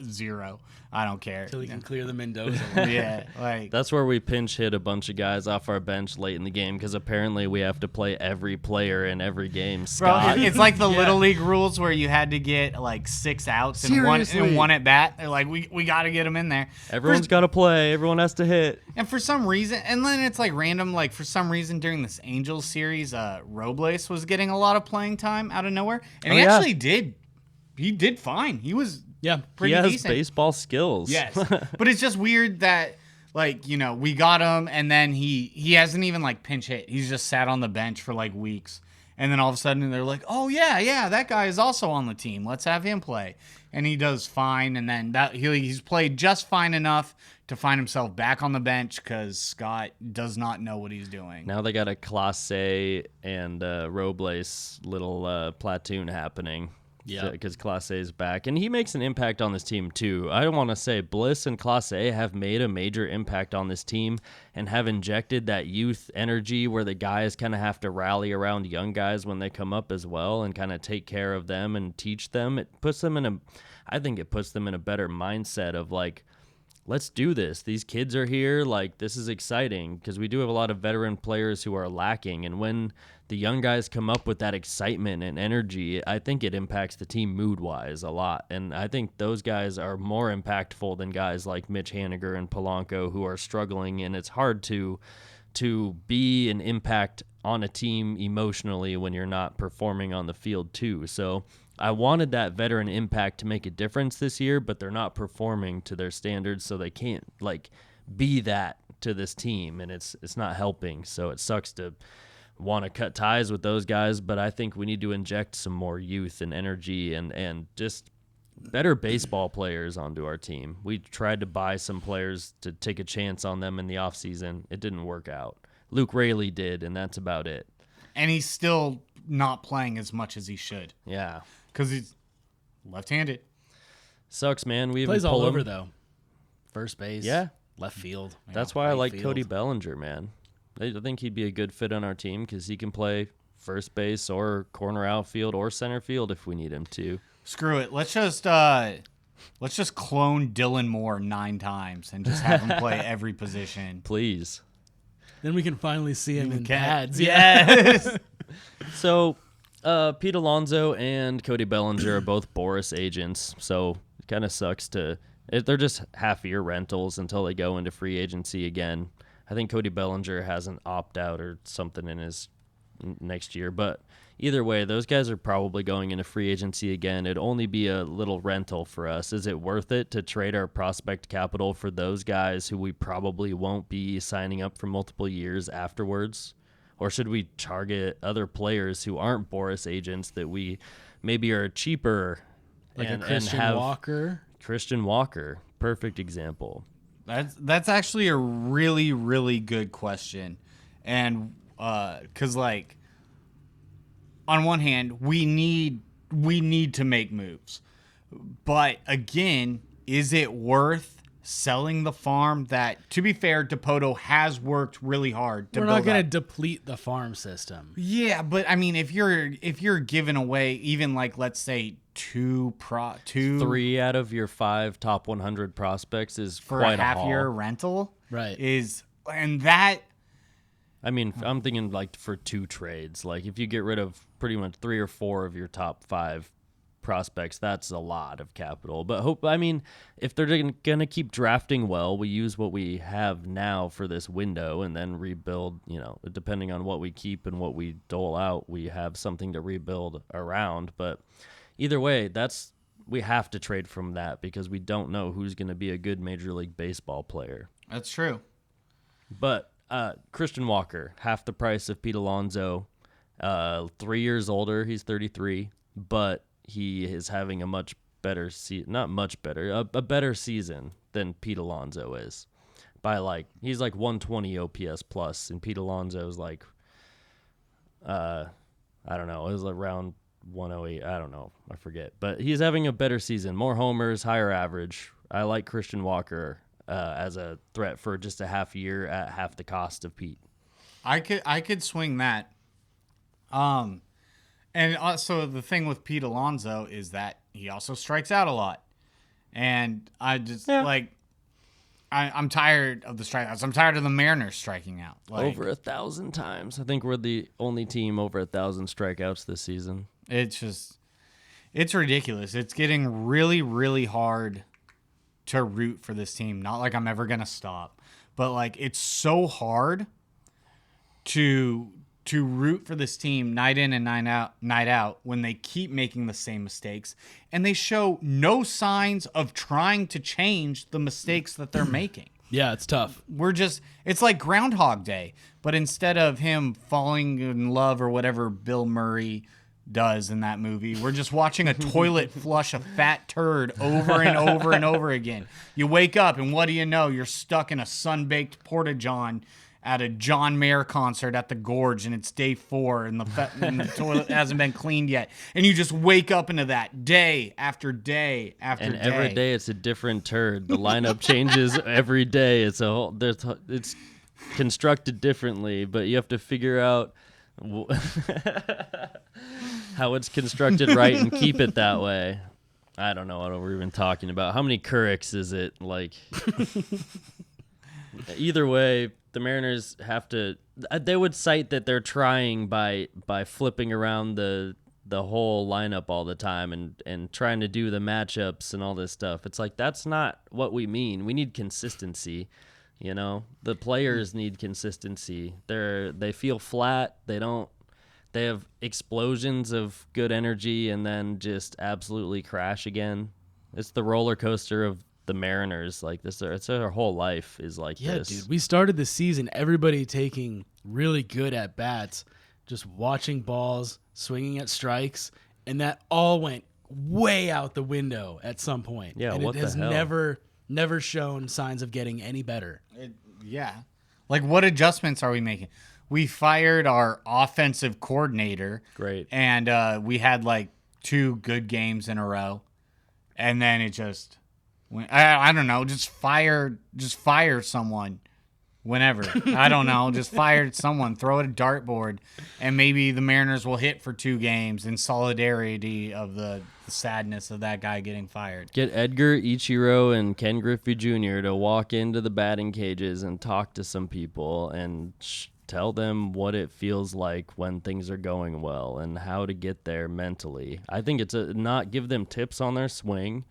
0. I don't care. Until he can clear the Mendoza. Yeah, like That's where we pinch hit a bunch of guys off our bench late in the game because apparently we have to play every player in every game. bro, Scott. it's like the little league rules where you had to get like 6 outs and one at bat. They're like, we got to get them in there. Everyone's got to play. Everyone has to hit. And for some reason, and then it's like random, like for some reason during this Angels series, Robles was getting a lot of playing time out of nowhere, and he actually did. He did fine. He was pretty he has decent. baseball skills. Yes, but it's just weird that like we got him, and then he hasn't even like pinch hit. He's just sat on the bench for like weeks, and then all of a sudden they're like, oh yeah, that guy is also on the team. Let's have him play, and he does fine. And then he's played just fine enough to find himself back on the bench because Scott does not know what he's doing. Now they got a Clase and Robles little platoon happening. Yeah, because Clase is back, and he makes an impact on this team too. I don't want to say Bliss and Clase have made a major impact on this team and have injected that youth energy where the guys kind of have to rally around young guys when they come up as well and kind of take care of them and teach them. It puts them I think it puts them in a better mindset of like, let's do this. These kids are here. Like, this is exciting because we do have a lot of veteran players who are lacking. And when the young guys come up with that excitement and energy, I think it impacts the team mood-wise a lot. And I think those guys are more impactful than guys like Mitch Haniger and Polanco who are struggling. And it's hard to be an impact on a team emotionally when you're not performing on the field too. So I wanted that veteran impact to make a difference this year, but they're not performing to their standards, so they can't like be that to this team, and it's not helping. So it sucks to want to cut ties with those guys, but I think we need to inject some more youth and energy and just better baseball players onto our team. We tried to buy some players to take a chance on them in the offseason. It didn't work out. Luke Raley did, and that's about it. And he's still not playing as much as he should. Yeah. Because he's left-handed. Sucks, man. We plays all pull over him. though. First base. Yeah. Left field. That's why I like field. Cody Bellinger, man. I think he'd be a good fit on our team because he can play first base or corner outfield or center field if we need him to. Screw it. Let's just clone Dylan Moore 9 times and just have him play every position. Please. Then we can finally see him in pads. Yes. So Pete Alonso and Cody Bellinger are both Boris agents, so it kind of sucks they're just half-year rentals until they go into free agency again. I think Cody Bellinger has an opt-out or something in his next year, but either way, those guys are probably going into free agency again. It'd only be a little rental for us. Is it worth it to trade our prospect capital for those guys who we probably won't be signing up for multiple years afterwards? Or should we target other players who aren't Boris agents that we maybe are cheaper? Like and a Christian have Walker? Christian Walker, perfect example. That's actually a really, really good question. And because, like, on one hand, we need to make moves. But, again, is it worth selling the farm that, to be fair, DePoto has worked really hard to We're build not going to up? deplete the farm system. Yeah, but I mean, if you're giving away even, like, let's say two 3 out of your 5 top 100 prospects is for quite a half haul. year rental, Right. and that, I mean, I'm thinking like for 2 trades. Like if you get rid of pretty much 3 or 4 of your top 5 prospects, that's a lot of capital. But if they're going to keep drafting well, we use what we have now for this window and then rebuild, depending on what we keep and what we dole out, we have something to rebuild around. But either way, we have to trade from that because we don't know who's going to be a good Major League Baseball player. that's true. But Christian Walker, half the price of Pete Alonso, 3 years older. He's 33, but he is having a much better not much better, a better season than Pete Alonso is. He's like 120 OPS plus, and Pete Alonso is like, I don't know, it was around 108. I don't know, I forget. But he's having a better season, more homers, higher average. I like Christian Walker as a threat for just a half year at half the cost of Pete. I could swing that. And also the thing with Pete Alonso is that he also strikes out a lot. And I just I'm tired of the strikeouts. I'm tired of the Mariners striking out. Over 1,000 times. I think we're the only team over 1,000 strikeouts this season. It's ridiculous. It's getting really, really hard to root for this team. Not like I'm ever going to stop, but like it's so hard to root for this team night in and night out when they keep making the same mistakes and they show no signs of trying to change the mistakes that they're making. Yeah, it's tough. It's like Groundhog Day, but instead of him falling in love or whatever Bill Murray does in that movie, we're just watching a toilet flush a fat turd over and over and over again. You wake up and what do you know? You're stuck in a sun-baked porta-john at a John Mayer concert at the Gorge, and it's day 4, and the toilet hasn't been cleaned yet. And you just wake up into that day after day after day. And every day it's a different turd. The lineup changes every day. It's constructed differently, but you have to figure out how it's constructed right and keep it that way. I don't know what we're even talking about. How many Keurigs is it? Like, either way, the Mariners have to. They would cite that they're trying by flipping around the whole lineup all the time and trying to do the matchups and all this stuff. It's like that's not what we mean. We need consistency. The players need consistency. They feel flat. They have explosions of good energy and then just absolutely crash again. It's the roller coaster of the Mariners. Like this, it's their whole life is like this. Yeah, dude. We started the season, everybody taking really good at bats, just watching balls, swinging at strikes, and that all went way out the window at some point. Yeah, and what it has the hell? never shown signs of getting any better. Yeah. Like, what adjustments are we making? We fired our offensive coordinator. Great. And we had like 2 good games in a row. And then it just went, I don't know, just fire someone whenever. I don't know, just fire someone, throw it a dartboard, and maybe the Mariners will hit for 2 games in solidarity of the sadness of that guy getting fired. Get Edgar Ichiro and Ken Griffey Jr. to walk into the batting cages and talk to some people and Tell them what it feels like when things are going well and how to get there mentally. I think it's not give them tips on their swing.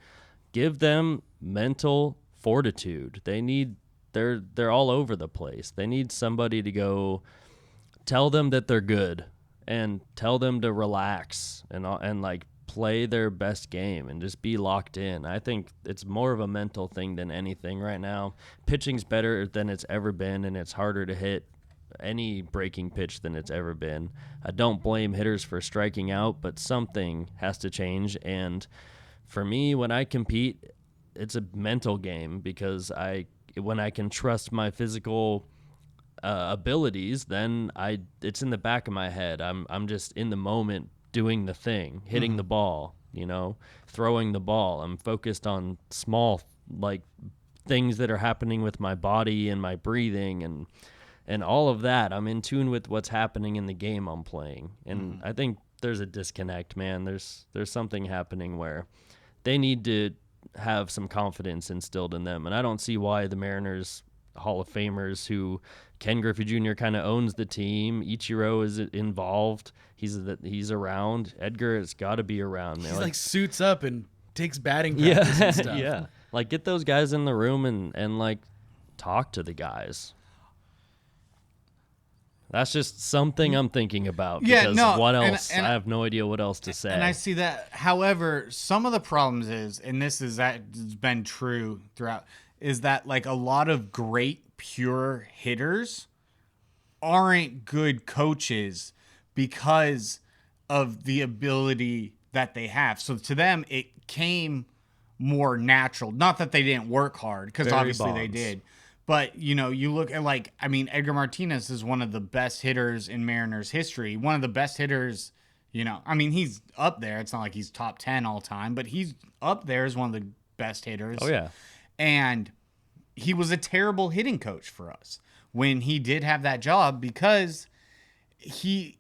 Give them mental fortitude. They're all over the place. They need somebody to go tell them that they're good and tell them to relax and like play their best game and just be locked in. I think it's more of a mental thing than anything right now. Pitching's better than it's ever been, and it's harder to hit any breaking pitch than it's ever been. I don't blame hitters for striking out, but something has to change. And for me, when I compete, it's a mental game because when I can trust my physical abilities, then it's in the back of my head. I'm just in the moment doing the thing, hitting the ball, throwing the ball. I'm focused on small like things that are happening with my body and my breathing and all of that. I'm in tune with what's happening in the game I'm playing. And I think there's a disconnect, man. There's something happening where they need to have some confidence instilled in them. And I don't see why the Mariners Hall of Famers who Ken Griffey Jr. kind of owns the team. Ichiro is involved. He's around. Edgar has got to be around. He's like suits up and takes batting practice and stuff. Yeah. Like get those guys in the room and like talk to the guys. That's just something I'm thinking about. Because what else? I have no idea what else to say. And I see that. However, some of the problems is, and this is that has been true throughout, is that like a lot of great pure hitters aren't good coaches because of the ability that they have. So to them, it came more natural. Not that they didn't work hard, because obviously they did. But, you look at Edgar Martinez is one of the best hitters in Mariners history. One of the best hitters, he's up there. It's not like he's top 10 all time, but he's up there as one of the best hitters. Oh, yeah. And he was a terrible hitting coach for us when he did have that job because he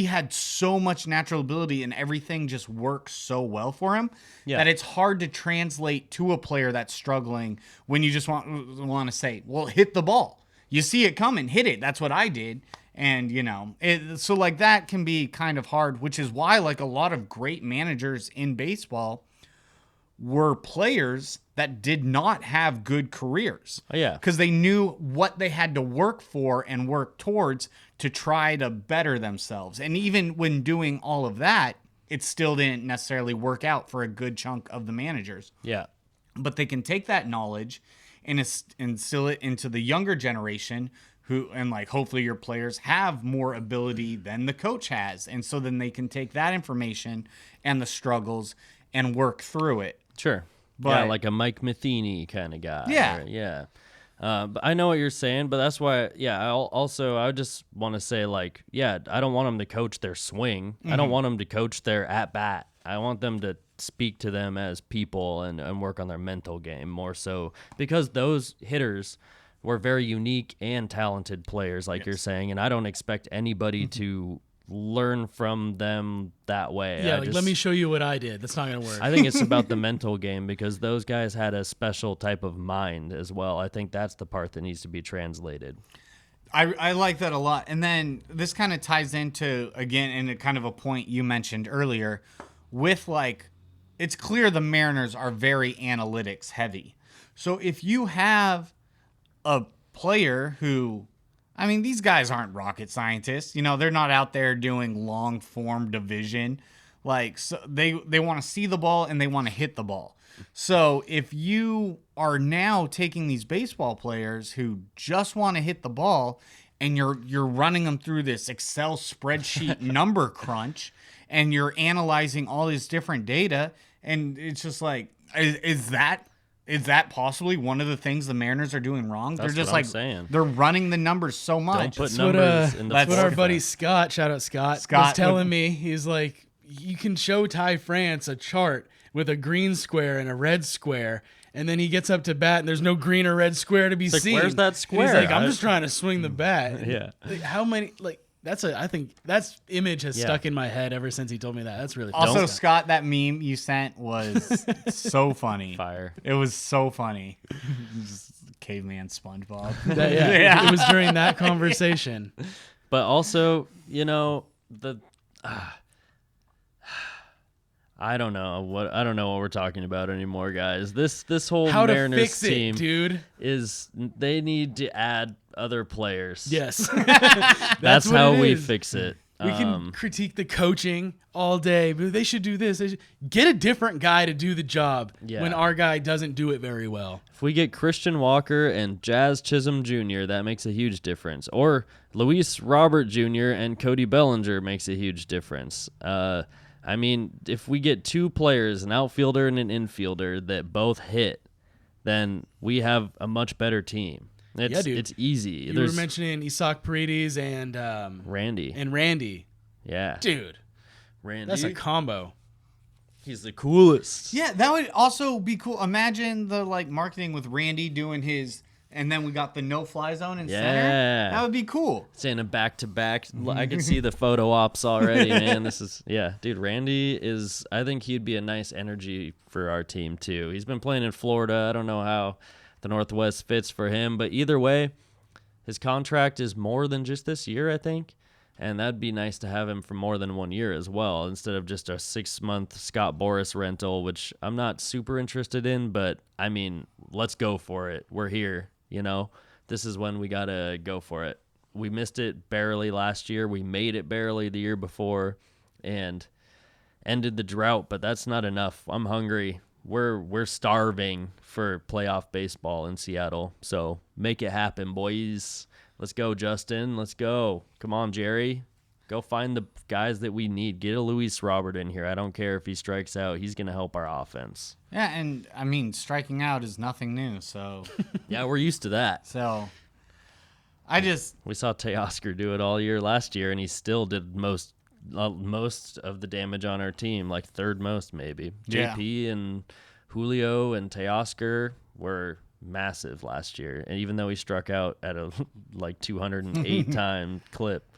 had so much natural ability and everything just works so well for him that it's hard to translate to a player that's struggling when you just want to say, well, hit the ball. You see it coming, hit it. That's what I did. And, so like that can be kind of hard, which is why like a lot of great managers in baseball were players that did not have good careers. Oh, yeah. Because they knew what they had to work for and work towards to try to better themselves. And even when doing all of that, it still didn't necessarily work out for a good chunk of the managers. Yeah. But they can take that knowledge and instill it into the younger generation and like hopefully your players have more ability than the coach has. And so then they can take that information and the struggles and work through it. Sure. But like a Mike Matheny kind of guy. Yeah. But I know what you're saying, but that's why, I just want to say, like, I don't want them to coach their swing. I don't want them to coach their at-bat. I want them to speak to them as people and work on their mental game more so because those hitters were very unique and talented players, like you're saying, and I don't expect anybody to learn from them that way. Yeah, let me show you what I did. That's not going to work. I think it's about the mental game because those guys had a special type of mind as well. I think that's the part that needs to be translated. I like that a lot. And then this kind of ties into, again, in a kind of a point you mentioned earlier with like, it's clear the Mariners are very analytics heavy. So if you have a player who, these guys aren't rocket scientists. They're not out there doing long form division. Like, so they want to see the ball and they want to hit the ball. So if you are now taking these baseball players who just want to hit the ball and you're running them through this Excel spreadsheet number crunch and you're analyzing all this different data, and it's just like, is that possibly one of the things the Mariners are doing wrong? That's they're just what I'm like saying. They're running the numbers so much. Don't put numbers in the That's what our buddy Scott, shout out Scott, was telling me. He's like, you can show Ty France a chart with a green square and a red square, and then he gets up to bat and there's no green or red square to be seen. Where's that square? And he's like, I'm just trying to swing the bat. Yeah. Like, how many I think that's image has stuck in my head ever since he told me that. That's really also Scott. That meme you sent was so funny. Fire. It was so funny. Just caveman SpongeBob. It was during that conversation. But also, I don't know what we're talking about anymore, guys. This whole How to Mariners fix it, team dude. they need to add other players. Yes. That's what how it we is. fix it. We can critique the coaching all day, but they should do this. They should get a different guy to do the job when our guy doesn't do it very well. If we get Christian Walker and Jazz Chisholm Jr., that makes a huge difference. Or Luis Robert Jr. and Cody Bellinger makes a huge difference. I mean, if we get two players, an outfielder and an infielder, that both hit, then we have a much better team. Dude. It's easy. You were mentioning Isaac Paredes and Randy. Yeah. Dude, Randy. that's a combo. He's the coolest. Yeah, that would also be cool. Imagine the marketing with Randy doing his, and then we got the no-fly zone in center. That would be cool. Saying a back-to-back. I can see the photo ops already, man. Dude, Randy I think he'd be a nice energy for our team, too. He's been playing in Florida. I don't know how the Northwest fits for him, but either way, his contract is more than just this year, I think, and that'd be nice to have him for more than 1 year as well, instead of just a 6-month Scott Boras rental, which I'm not super interested in, but I mean, let's go for it. We're here, This is when we gotta go for it. We missed it barely last year. We made it barely the year before, and ended the drought, but that's not enough. I'm hungry. We're starving for playoff baseball in Seattle. So make it happen, boys. Let's go, Justin. Let's go. Come on, Jerry. Go find the guys that we need. Get a Luis Robert in here. I don't care if he strikes out. He's going to help our offense. Yeah, and I mean, striking out is nothing new. So yeah, we're used to that. So we saw Teoscar do it all year last year, and he still did most of the damage on our team, like third most maybe. Yeah. JP and Julio and Teoscar were massive last year, and even though he struck out at a 208 time clip.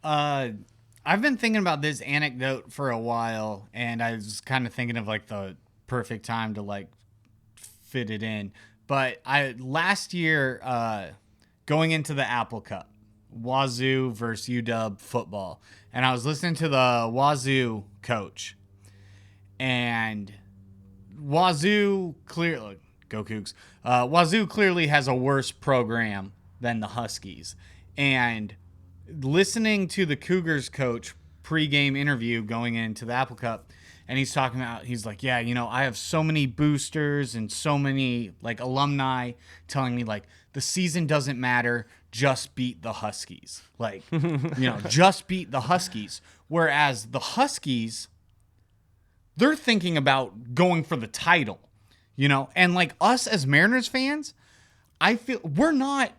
I've been thinking about this anecdote for a while, and I was kind of thinking of the perfect time to fit it in. But last year, going into the Apple Cup, Wazoo versus UW football, and I was listening to the Wazoo coach, and Wazoo clearly go Cougs. Wazoo clearly has a worse program than the Huskies, and listening to the Cougars coach pregame interview going into the Apple Cup, and he's talking about, he's like, yeah, I have so many boosters and so many alumni telling me the season doesn't matter, just beat the Huskies. Just beat the Huskies. Whereas the Huskies, they're thinking about going for the title, and us as Mariners fans, I feel we're not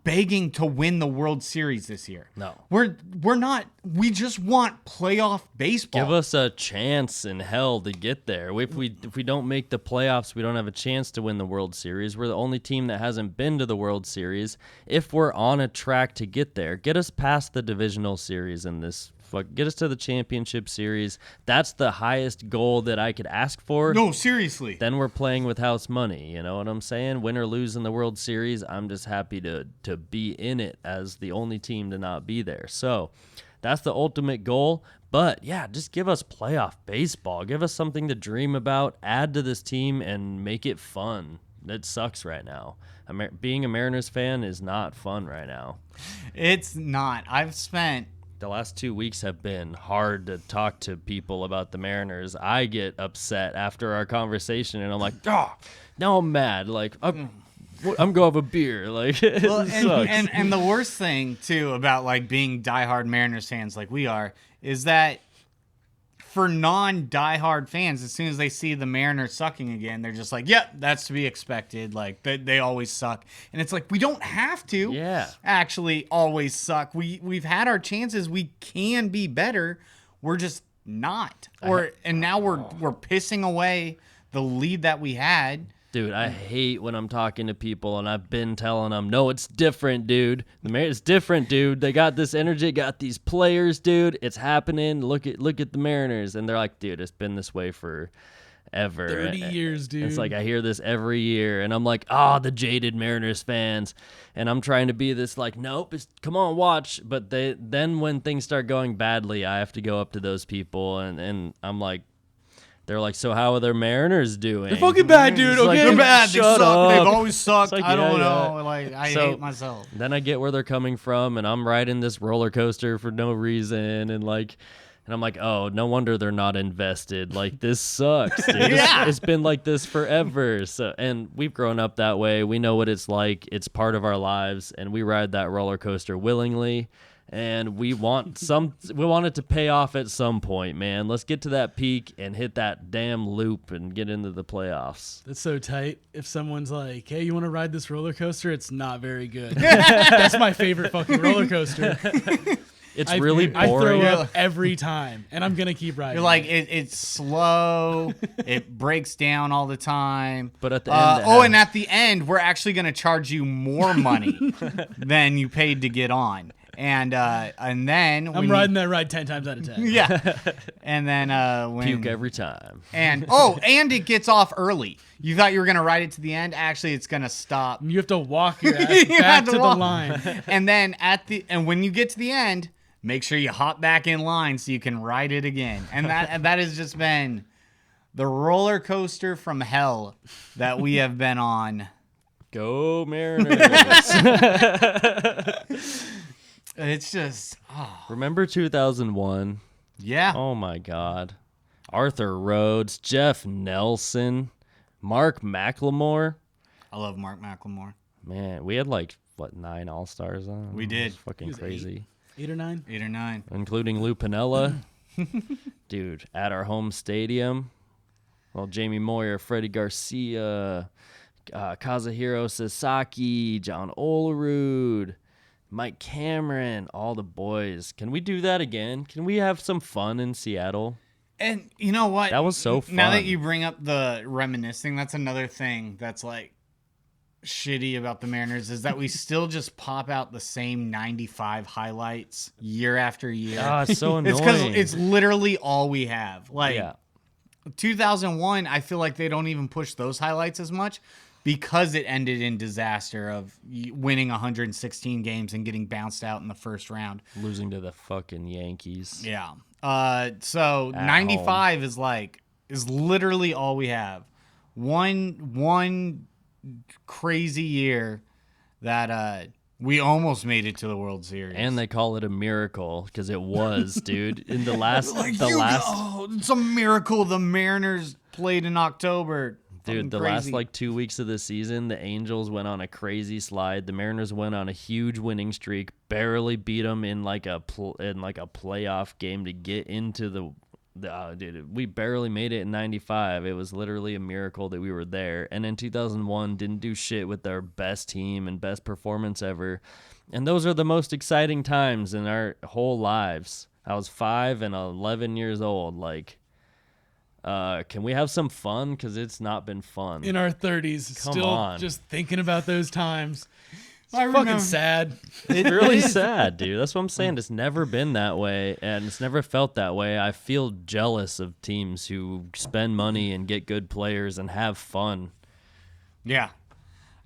begging to win the World Series this year. No. We're not. We just want playoff baseball. Give us a chance in hell to get there. If we don't make the playoffs, we don't have a chance to win the World Series. We're the only team that hasn't been to the World Series. If we're on a track to get there, get us past the divisional series in this. Get us to the championship series. That's the highest goal that I could ask for. No, seriously. Then we're playing with house money. You know what I'm saying? Win or lose in the World Series, I'm just happy to be in it as the only team to not be there. So that's the ultimate goal. But, yeah, just give us playoff baseball. Give us something to dream about. Add to this team and make it fun. It sucks right now. Being a Mariners fan is not fun right now. It's not. The last 2 weeks have been hard to talk to people about the Mariners. I get upset after our conversation, and I'm like, now I'm mad. I'm going to have a beer. It sucks. And the worst thing, too, about, being diehard Mariners fans like we are, is that for non-diehard fans, as soon as they see the Mariners sucking again, they're just like, yep, that's to be expected. They always suck. And it's we don't have to actually always suck. We've had our chances. We can be better. We're just not. And now we're pissing away the lead that we had. Dude, I hate when I'm talking to people and I've been telling them, no, it's different, dude. It's different, dude. They got this energy, got these players, dude. It's happening. Look at the Mariners. And they're like, dude, it's been this way for ever. 30 years, dude. It's like I hear this every year, and I'm like, the jaded Mariners fans, and I'm trying to be this like, nope, come on, watch. But then when things start going badly, I have to go up to those people, and I'm like, they're like, so how are their Mariners doing? They're fucking bad, dude. It's Okay, like, they're bad. They Shut suck. up. They've always sucked. It's like, I don't yeah, know. yeah. Like I So- hate myself. Then I get where they're coming from, and I'm riding this roller coaster for no reason, and I'm like, oh, no wonder they're not invested. Like, this sucks, dude. Yeah. It's been like this forever. So, and we've grown up that way. We know what it's like. It's part of our lives, and we ride that roller coaster willingly. And we want it to pay off at some point, man. Let's get to that peak and hit that damn loop and get into the playoffs. That's so tight. If someone's like, hey, you want to ride this roller coaster? It's not very good. That's my favorite fucking roller coaster. It's really I boring. throw up every time, and I'm going to keep riding. You're like it's slow. It breaks down all the time. But at the end, and at the end, we're actually going to charge you more money than you paid to get on. And then I'm riding that ride 10 times out of 10. Yeah. And then when puke every time. and it gets off early. You thought you were gonna ride it to the end. Actually, it's gonna stop. You have to walk your ass You back have to to the walk. line. And then when you get to the end, make sure you hop back in line so you can ride it again. And that has just been the roller coaster from hell that we have been on. Go Mariners. It's just Remember 2001? yeah. Oh my God. Arthur Rhodes, Jeff Nelson, Mark McLemore. I love Mark McLemore. Man, we had 9 All-Stars on? We It did. was fucking He was crazy. 8 or 9? 8 or 9. Including Lou Piniella. Dude, at our home stadium. Well, Jamie Moyer, Freddie Garcia, Kazuhiro Sasaki, John Olerud, Mike Cameron, all the boys. Can we do that again? Can we have some fun in Seattle? And you know what? That was so fun. Now that you bring up the reminiscing, that's another thing that's shitty about the Mariners is that we still just pop out the same 95 highlights year after year. It's so annoying. It's because it's literally all we have. Yeah. 2001, I feel like they don't even push those highlights as much because it ended in disaster of winning 116 games and getting bounced out in the first round. Losing to the fucking Yankees. Yeah. So At 95 is literally all we have. One crazy year that we almost made it to the World Series. And they call it a miracle because it was, dude. In the last, it's a miracle the Mariners played in October. dude, the Crazy. last 2 weeks of the season, the Angels went on a crazy slide. The Mariners went on a huge winning streak, barely beat them in a playoff game to get into the. Dude, we barely made it in 95. It was literally a miracle that we were there. And in 2001, didn't do shit with our best team and best performance ever. And those are the most exciting times in our whole lives. I was 5 and 11 years old. Can we have some fun? Because it's not been fun. In our 30s, Come still on. just thinking about those times. It's I fucking remember- sad. It's really sad, dude. That's what I'm saying. It's never been that way, and it's never felt that way. I feel jealous of teams who spend money and get good players and have fun. Yeah.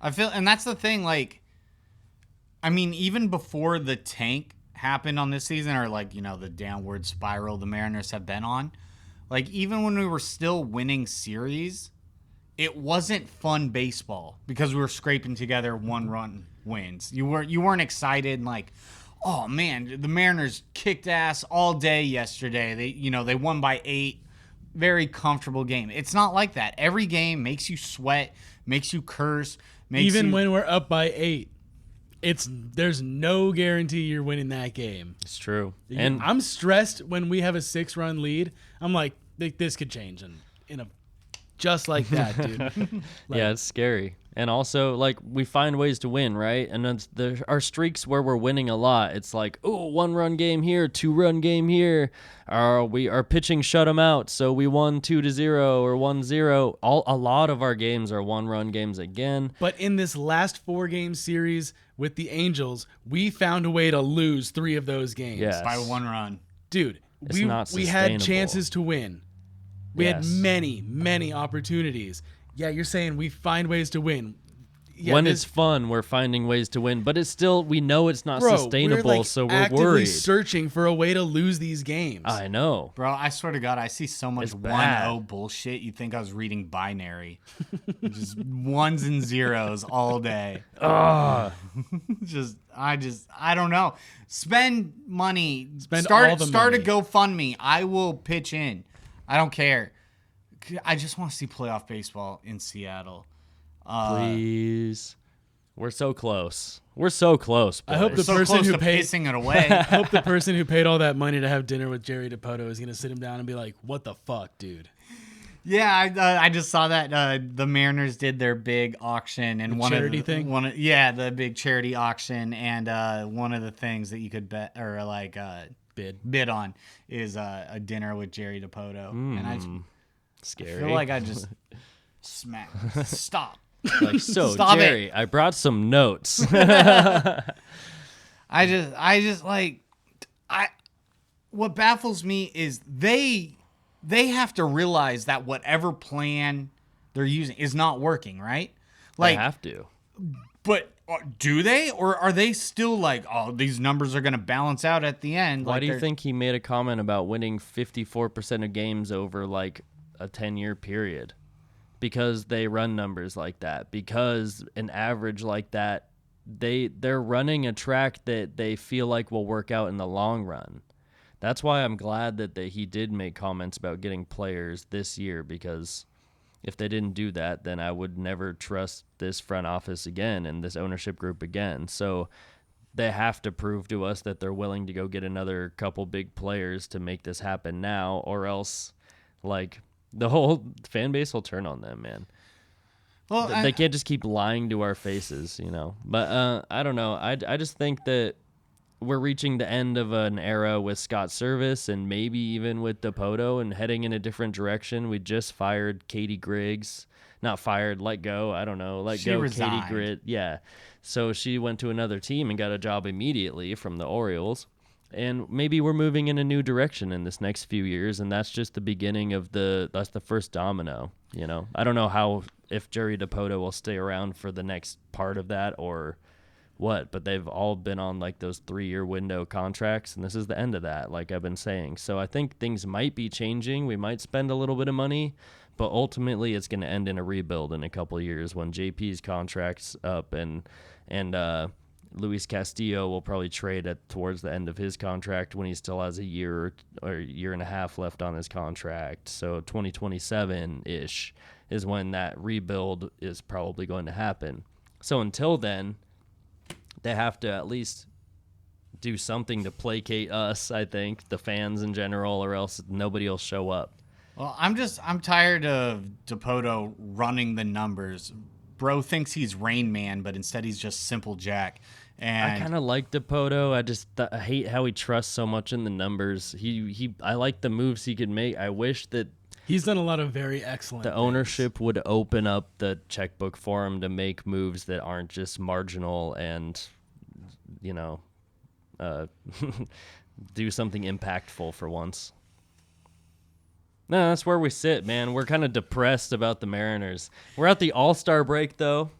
And that's the thing, even before the tank happened on this season or the downward spiral the Mariners have been on, even when we were still winning series, it wasn't fun baseball because we were scraping together 1-run wins. You weren't excited and oh man, the Mariners kicked ass all day yesterday. They won by 8. Very comfortable game. It's not like that. Every game makes you sweat, makes you curse, Even when we're up by 8, there's no guarantee you're winning that game. It's true. And And I'm stressed when we have a 6-run lead. I'm like, this could change in a just like that, dude. yeah, it's scary. And also, we find ways to win, right? And then there are streaks where we're winning a lot. It's 1-run game here, 2-run game here. Our pitching shut them out, so we won 2-0 or 1-0. A lot of our games are 1-run games again. But in this last 4-game series with the Angels, we found a way to lose 3 of those games. Yes. by 1 run. Dude, It's not we had sustainable. chances to win. We had Yes. many opportunities. Yeah, you're saying we find ways to win. Yeah, when it's fun, we're finding ways to win, but it's still, we know it's not bro, sustainable, we're like so we're actively worried. searching for a way to lose these games. I know. Bro, I swear to God, I see so much It's bad. 1-0 bullshit. You'd think I was reading binary. Just ones and zeros all day. I don't know. Spend money. Spend start all the start a money. GoFundMe. I will pitch in. I don't care. I just want to see playoff baseball in Seattle. Please. We're so close. We're so close. I hope boys. the So person close who to paid- pissing it away. I hope the person who paid all that money to have dinner with Jerry DiPoto is going to sit him down and be like, what the fuck, dude? Yeah, I just saw that the Mariners did their big auction and charity thing? the big charity auction, and one of the things that you could bet or bid on is a dinner with Jerry DiPoto, and I Scary. feel like I just stop. Like, so, Stop Jerry, I brought some notes. What baffles me is they have to realize that whatever plan they're using is not working, right? I have to. But do they, or are they still like, oh, these numbers are going to balance out at the end? Why Like do you think he made a comment about winning 54% of games over like a 10-year period? Because they run numbers like that. Because an average like that, they're running a track that they feel like will work out in the long run. That's why I'm glad that he did make comments about getting players this year, because if they didn't do that, then I would never trust this front office again and this ownership group again. So they have to prove to us that they're willing to go get another couple big players to make this happen now, or else like the whole fan base will turn on them, man. Well, They can't just keep lying to our faces, you know. But I don't know. I just think that we're reaching the end of an era with Scott Service and maybe even with DiPoto and heading in a different direction. We just fired Katie Griggs. Not fired, let go. I don't know. Let She go resigned. Katie Griggs. Yeah. So she went to another team and got a job immediately from the Orioles. And maybe we're moving in a new direction in this next few years, and that's just the beginning of that's the first domino, you know. I don't know if Jerry DiPoto will stay around for the next part of that or what, but they've all been on like those 3-year window contracts, and this is the end of that, like I've been saying. So I think things might be changing. We might spend a little bit of money, but ultimately it's going to end in a rebuild in a couple of years when JP's contract's up and Luis Castillo will probably trade towards the end of his contract when he still has a year or year and a half left on his contract. So 2027-ish is when that rebuild is probably going to happen. So until then, they have to at least do something to placate us, I think, the fans in general, or else nobody will show up. Well, I'm tired of DiPoto running the numbers. Bro thinks he's Rain Man, but instead he's just Simple Jack. And I kind of like DiPoto. I hate how he trusts so much in the numbers. I like the moves he could make. I wish that He's done a lot of very excellent the things. ownership would open up the checkbook for him to make moves that aren't just marginal and, you know, do something impactful for once. No, that's where we sit, man. We're kind of depressed about the Mariners. We're at the All-Star break, though.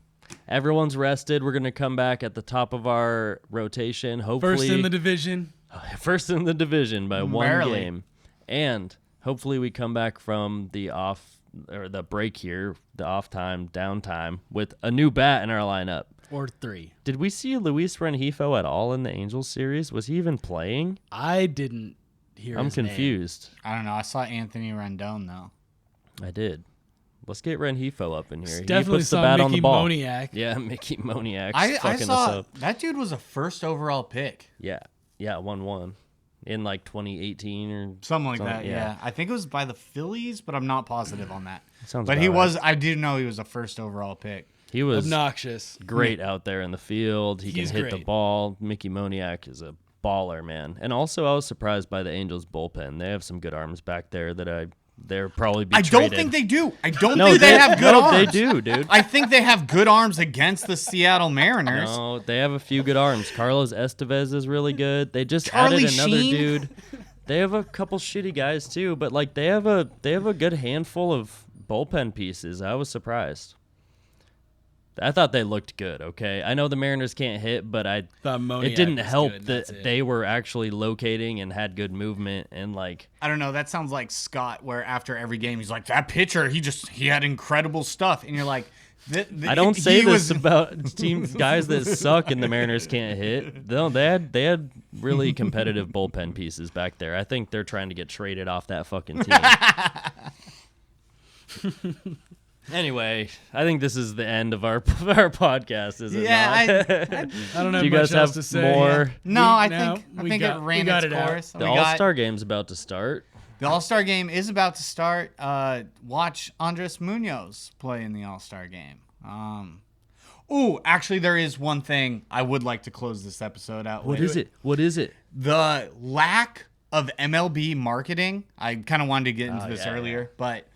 Everyone's rested. We're going to come back at the top of our rotation, hopefully. First in the division. First in the division by one Barely. game. And hopefully we come back from the break here, the off time, downtime, with a new bat in our lineup. Or 3. Did we see Luis Rengifo at all in the Angels series? Was he even playing? I didn't hear I'm his name. confused. I don't know. I saw Anthony Rendon though. I did. Let's get Rengifo up in here. He Definitely puts the saw bat on Mickey the ball. Moniak. Yeah, Mickey Moniak I fucking us saw up. that dude was a first overall pick. Yeah, 1-1 in like 2018 or Something like Something, that, yeah. yeah. I think it was by the Phillies, but I'm not positive on that. Sounds But about he right. was, I do know he was a first overall pick. He was Obnoxious. great out there in the field. He He's can hit the great. ball. Mickey Moniak is a baller, man. And also, I was surprised by the Angels bullpen. They have some good arms back there that they're probably be I don't traded. think they do. I don't No, think they have good arms. They do, dude. I think they have good arms against the Seattle Mariners. No, they have a few good arms. Carlos Estevez is really good. They just Charlie added another Sheen? dude. They have a couple shitty guys too, but like they have a good handful of bullpen pieces. I was surprised. I thought they looked good. Okay, I know the Mariners can't hit, but it didn't help that they were actually locating and had good movement and like. I don't know. That sounds like Scott, where after every game he's like, "That pitcher, he had incredible stuff," and you're like, I don't say this about teams guys that suck and the Mariners can't hit. No, they had really competitive bullpen pieces back there. I think they're trying to get traded off that fucking team. Anyway, I think this is the end of our podcast, is it not? I don't have Do you much guys else have to say. more? No, I think it ran its course. The All-Star game's about to start. The All-Star game is about to start. Watch Andres Munoz play in the All-Star game. Actually, there is one thing I would like to close this episode out with. What is it? The lack of MLB marketing. I kind of wanted to get into this earlier, but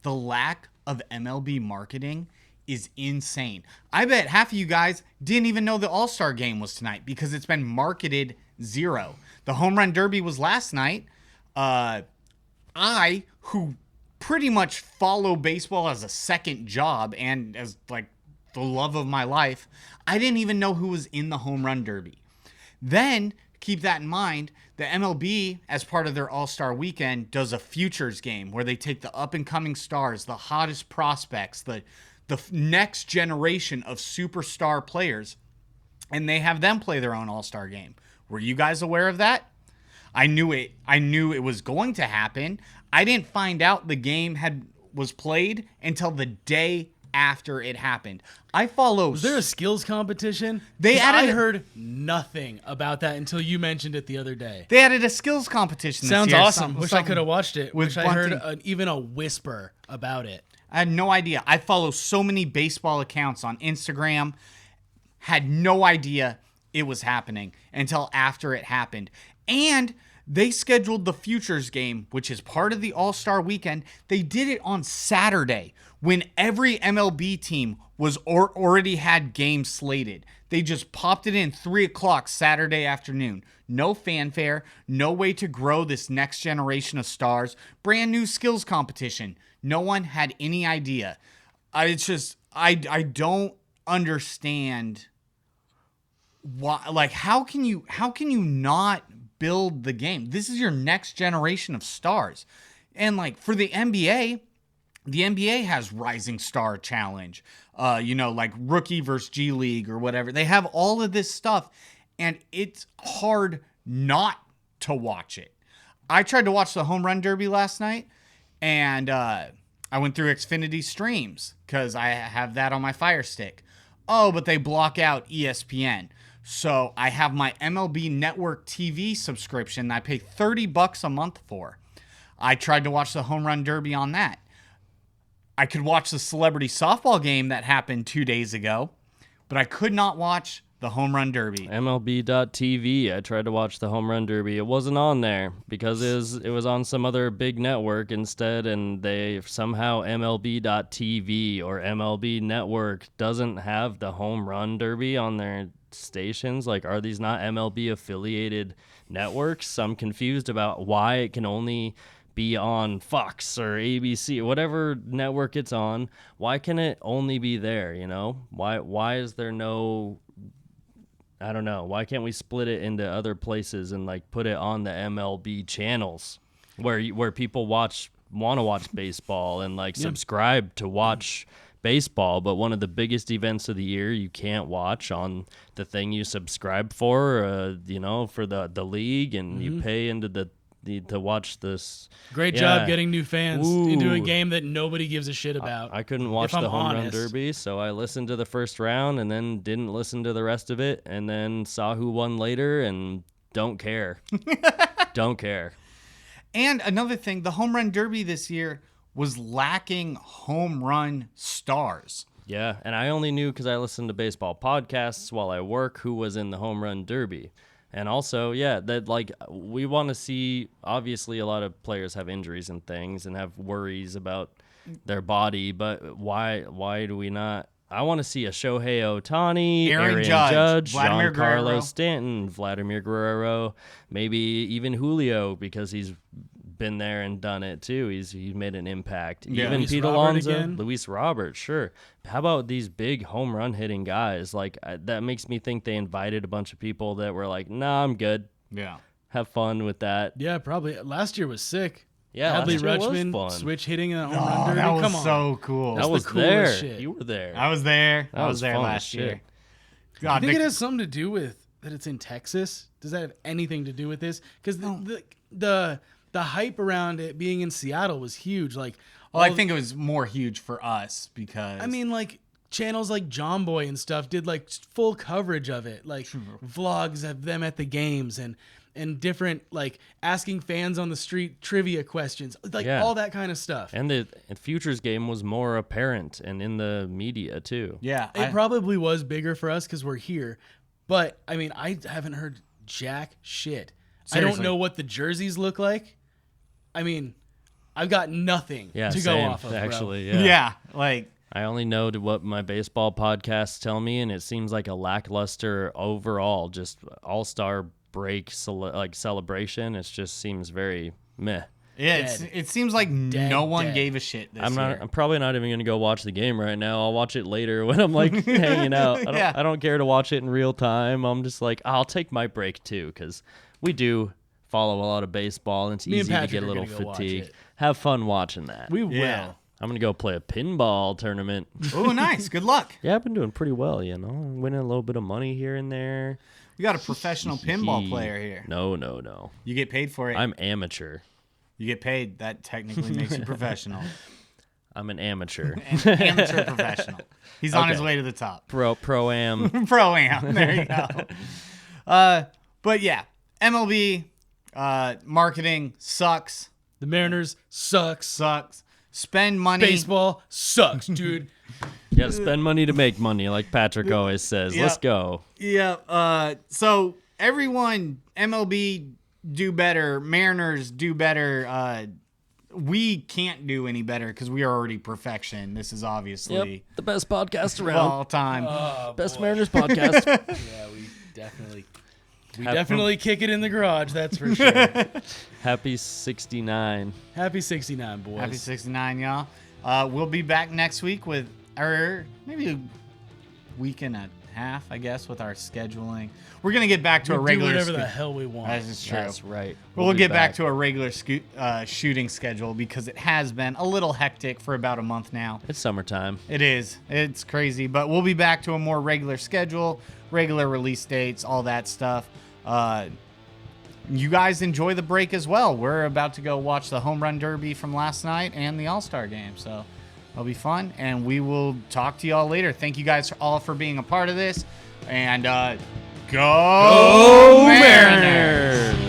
the lack of MLB marketing is insane. I bet half of you guys didn't even know the All-Star game was tonight because it's been marketed zero. The Home Run Derby was last night. I, who pretty much follow baseball as a second job and as like the love of my life, I didn't even know who was in the Home Run Derby. Then, keep that in mind, the MLB, as part of their All-Star weekend, does a futures game where they take the up-and-coming stars, the hottest prospects, the next generation of superstar players, and they have them play their own All-Star game. Were you guys aware of that? I knew it was going to happen. I didn't find out the game was played until the day after it happened. I follow. Was there a skills competition? I heard nothing about that until you mentioned it the other day. They added a skills competition. Sounds this year. awesome. Wish I could have watched it. Wish I bunting. heard even a whisper about it. I had no idea. I follow so many baseball accounts on Instagram. Had no idea it was happening until after it happened. And they scheduled the futures game, which is part of the All-Star weekend. They did it on Saturday when every MLB team was already had games slated. They just popped it in 3 o'clock Saturday afternoon. No fanfare, no way to grow this next generation of stars. Brand new skills competition. No one had any idea. I don't understand why. Like, how can you not build the game? This is your next generation of stars. And like for the NBA has Rising Star Challenge, like rookie versus G League or whatever. They have all of this stuff, and it's hard not to watch it. I tried to watch the Home Run Derby last night, and I went through Xfinity streams because I have that on my Fire Stick. Oh, but they block out ESPN. So I have my MLB Network TV subscription that I pay $30 a month for. I tried to watch the Home Run Derby on that. I could watch the celebrity softball game that happened 2 days ago, but I could not watch the Home Run Derby. MLB.TV. I tried to watch the Home Run Derby. It wasn't on there because it was on some other big network instead, and they somehow MLB.TV or MLB Network doesn't have the Home Run Derby on their stations. Like, are these not MLB affiliated networks? I'm confused about why it can only be on Fox or ABC, whatever network it's on. Why can it only be there? Why is there no, I don't know, why can't we split it into other places and like put it on the MLB channels where people want to watch baseball and like subscribe to watch baseball? But one of the biggest events of the year you can't watch on the thing you subscribe for, for the league, and you pay into to watch this. Great job getting new fans into a game that nobody gives a shit about. I couldn't watch the Home Run Derby, so I listened to the first round and then didn't listen to the rest of it, and then saw who won later and don't care. Don't care. And another thing, the Home Run Derby this year was lacking home run stars. Yeah, and I only knew because I listened to baseball podcasts while I work who was in the Home Run Derby. And also, that like we want to see, obviously a lot of players have injuries and things and have worries about their body, but why do we not I want to see a Shohei Ohtani, Aaron Judge, Vladimir Giancarlo Guerrero. Stanton, Vladimir Guerrero, maybe even Julio because he's been there and done it too. He's made an impact. Yeah. Even Luis Pete Robert Alonso, again? Luis Robert, sure. How about these big home run hitting guys? Like that makes me think they invited a bunch of people that were like, "Nah, I'm good. Yeah. Have fun with that." Yeah, probably. Last year was sick. Yeah, Adley last year was Rutschman fun. switch hitting a home Oh, run derby. that was Come on. so cool. I the was coolest there. shit. You were there. I was there. That I was was there fun as last shit. year. I God, think Nick- it has something to do with that it's in Texas. Does that have anything to do with this? Because the hype around it being in Seattle was huge. Like, well, I think it was more huge for us because I mean, like channels like John Boy and stuff did like full coverage of it, like vlogs of them at the games and different like asking fans on the street trivia questions, like Yeah. all that kind of stuff. And the Futures game was more apparent and in the media too. yeah, It probably was bigger for us because we're here, but I mean, I haven't heard jack shit. I Seriously. don't know what the jerseys look like. I mean, I've got nothing Yeah, to same, go off of, bro. actually. yeah, like I only know what my baseball podcasts tell me, and it seems like a lackluster overall, just all-star break celebration. It just seems very meh. yeah, it seems like no one dead. gave a shit this year. I'm probably not even gonna go watch the game right now. I'll watch it later when I'm like hanging out. Yeah. I don't care to watch it in real time. I'm just like I'll take my break too because we do follow a lot of baseball and it's Me and easy to Patrick get a are little gonna go watch fatigued. it. Have fun watching that. We Yeah. will. I'm gonna go play a pinball tournament. Oh, nice. Good luck. Yeah, I've been doing pretty well, you know. Winning a little bit of money here and there. We got a professional pinball player here. No. You get paid for it. I'm amateur. You get paid. That technically makes you professional. I'm an amateur. Amateur professional. He's on his Okay. way to the top. Pro-am. Pro-am. There you go. But yeah, MLB marketing sucks. The Mariners sucks. Spend money. Baseball sucks, dude. You gotta spend money to make money, like Patrick always says. Yeah. Let's go. Yeah. So everyone, MLB do better. Mariners do better. We can't do any better because we are already perfection. This is obviously The best podcast of around. all time. Best Mariners podcast. Yeah, we Have definitely kick it in the garage. That's for sure. Happy 69. Happy 69, boys. Happy 69, y'all. We'll be back next week with, or maybe a week and a half, I guess, with our scheduling. We're going to get back to a We regular do whatever the schedule. hell we want. That is true. That's right. We'll be get back to a regular shooting schedule because it has been a little hectic for about a month now. It's summertime. It is. It's crazy. But we'll be back to a more regular schedule, regular release dates, all that stuff. You guys enjoy the break as well. We're about to go watch the Home Run Derby from last night and the All-Star Game. So it'll be fun. And we will talk to y'all later. Thank you guys all for being a part of this. And go Mariners!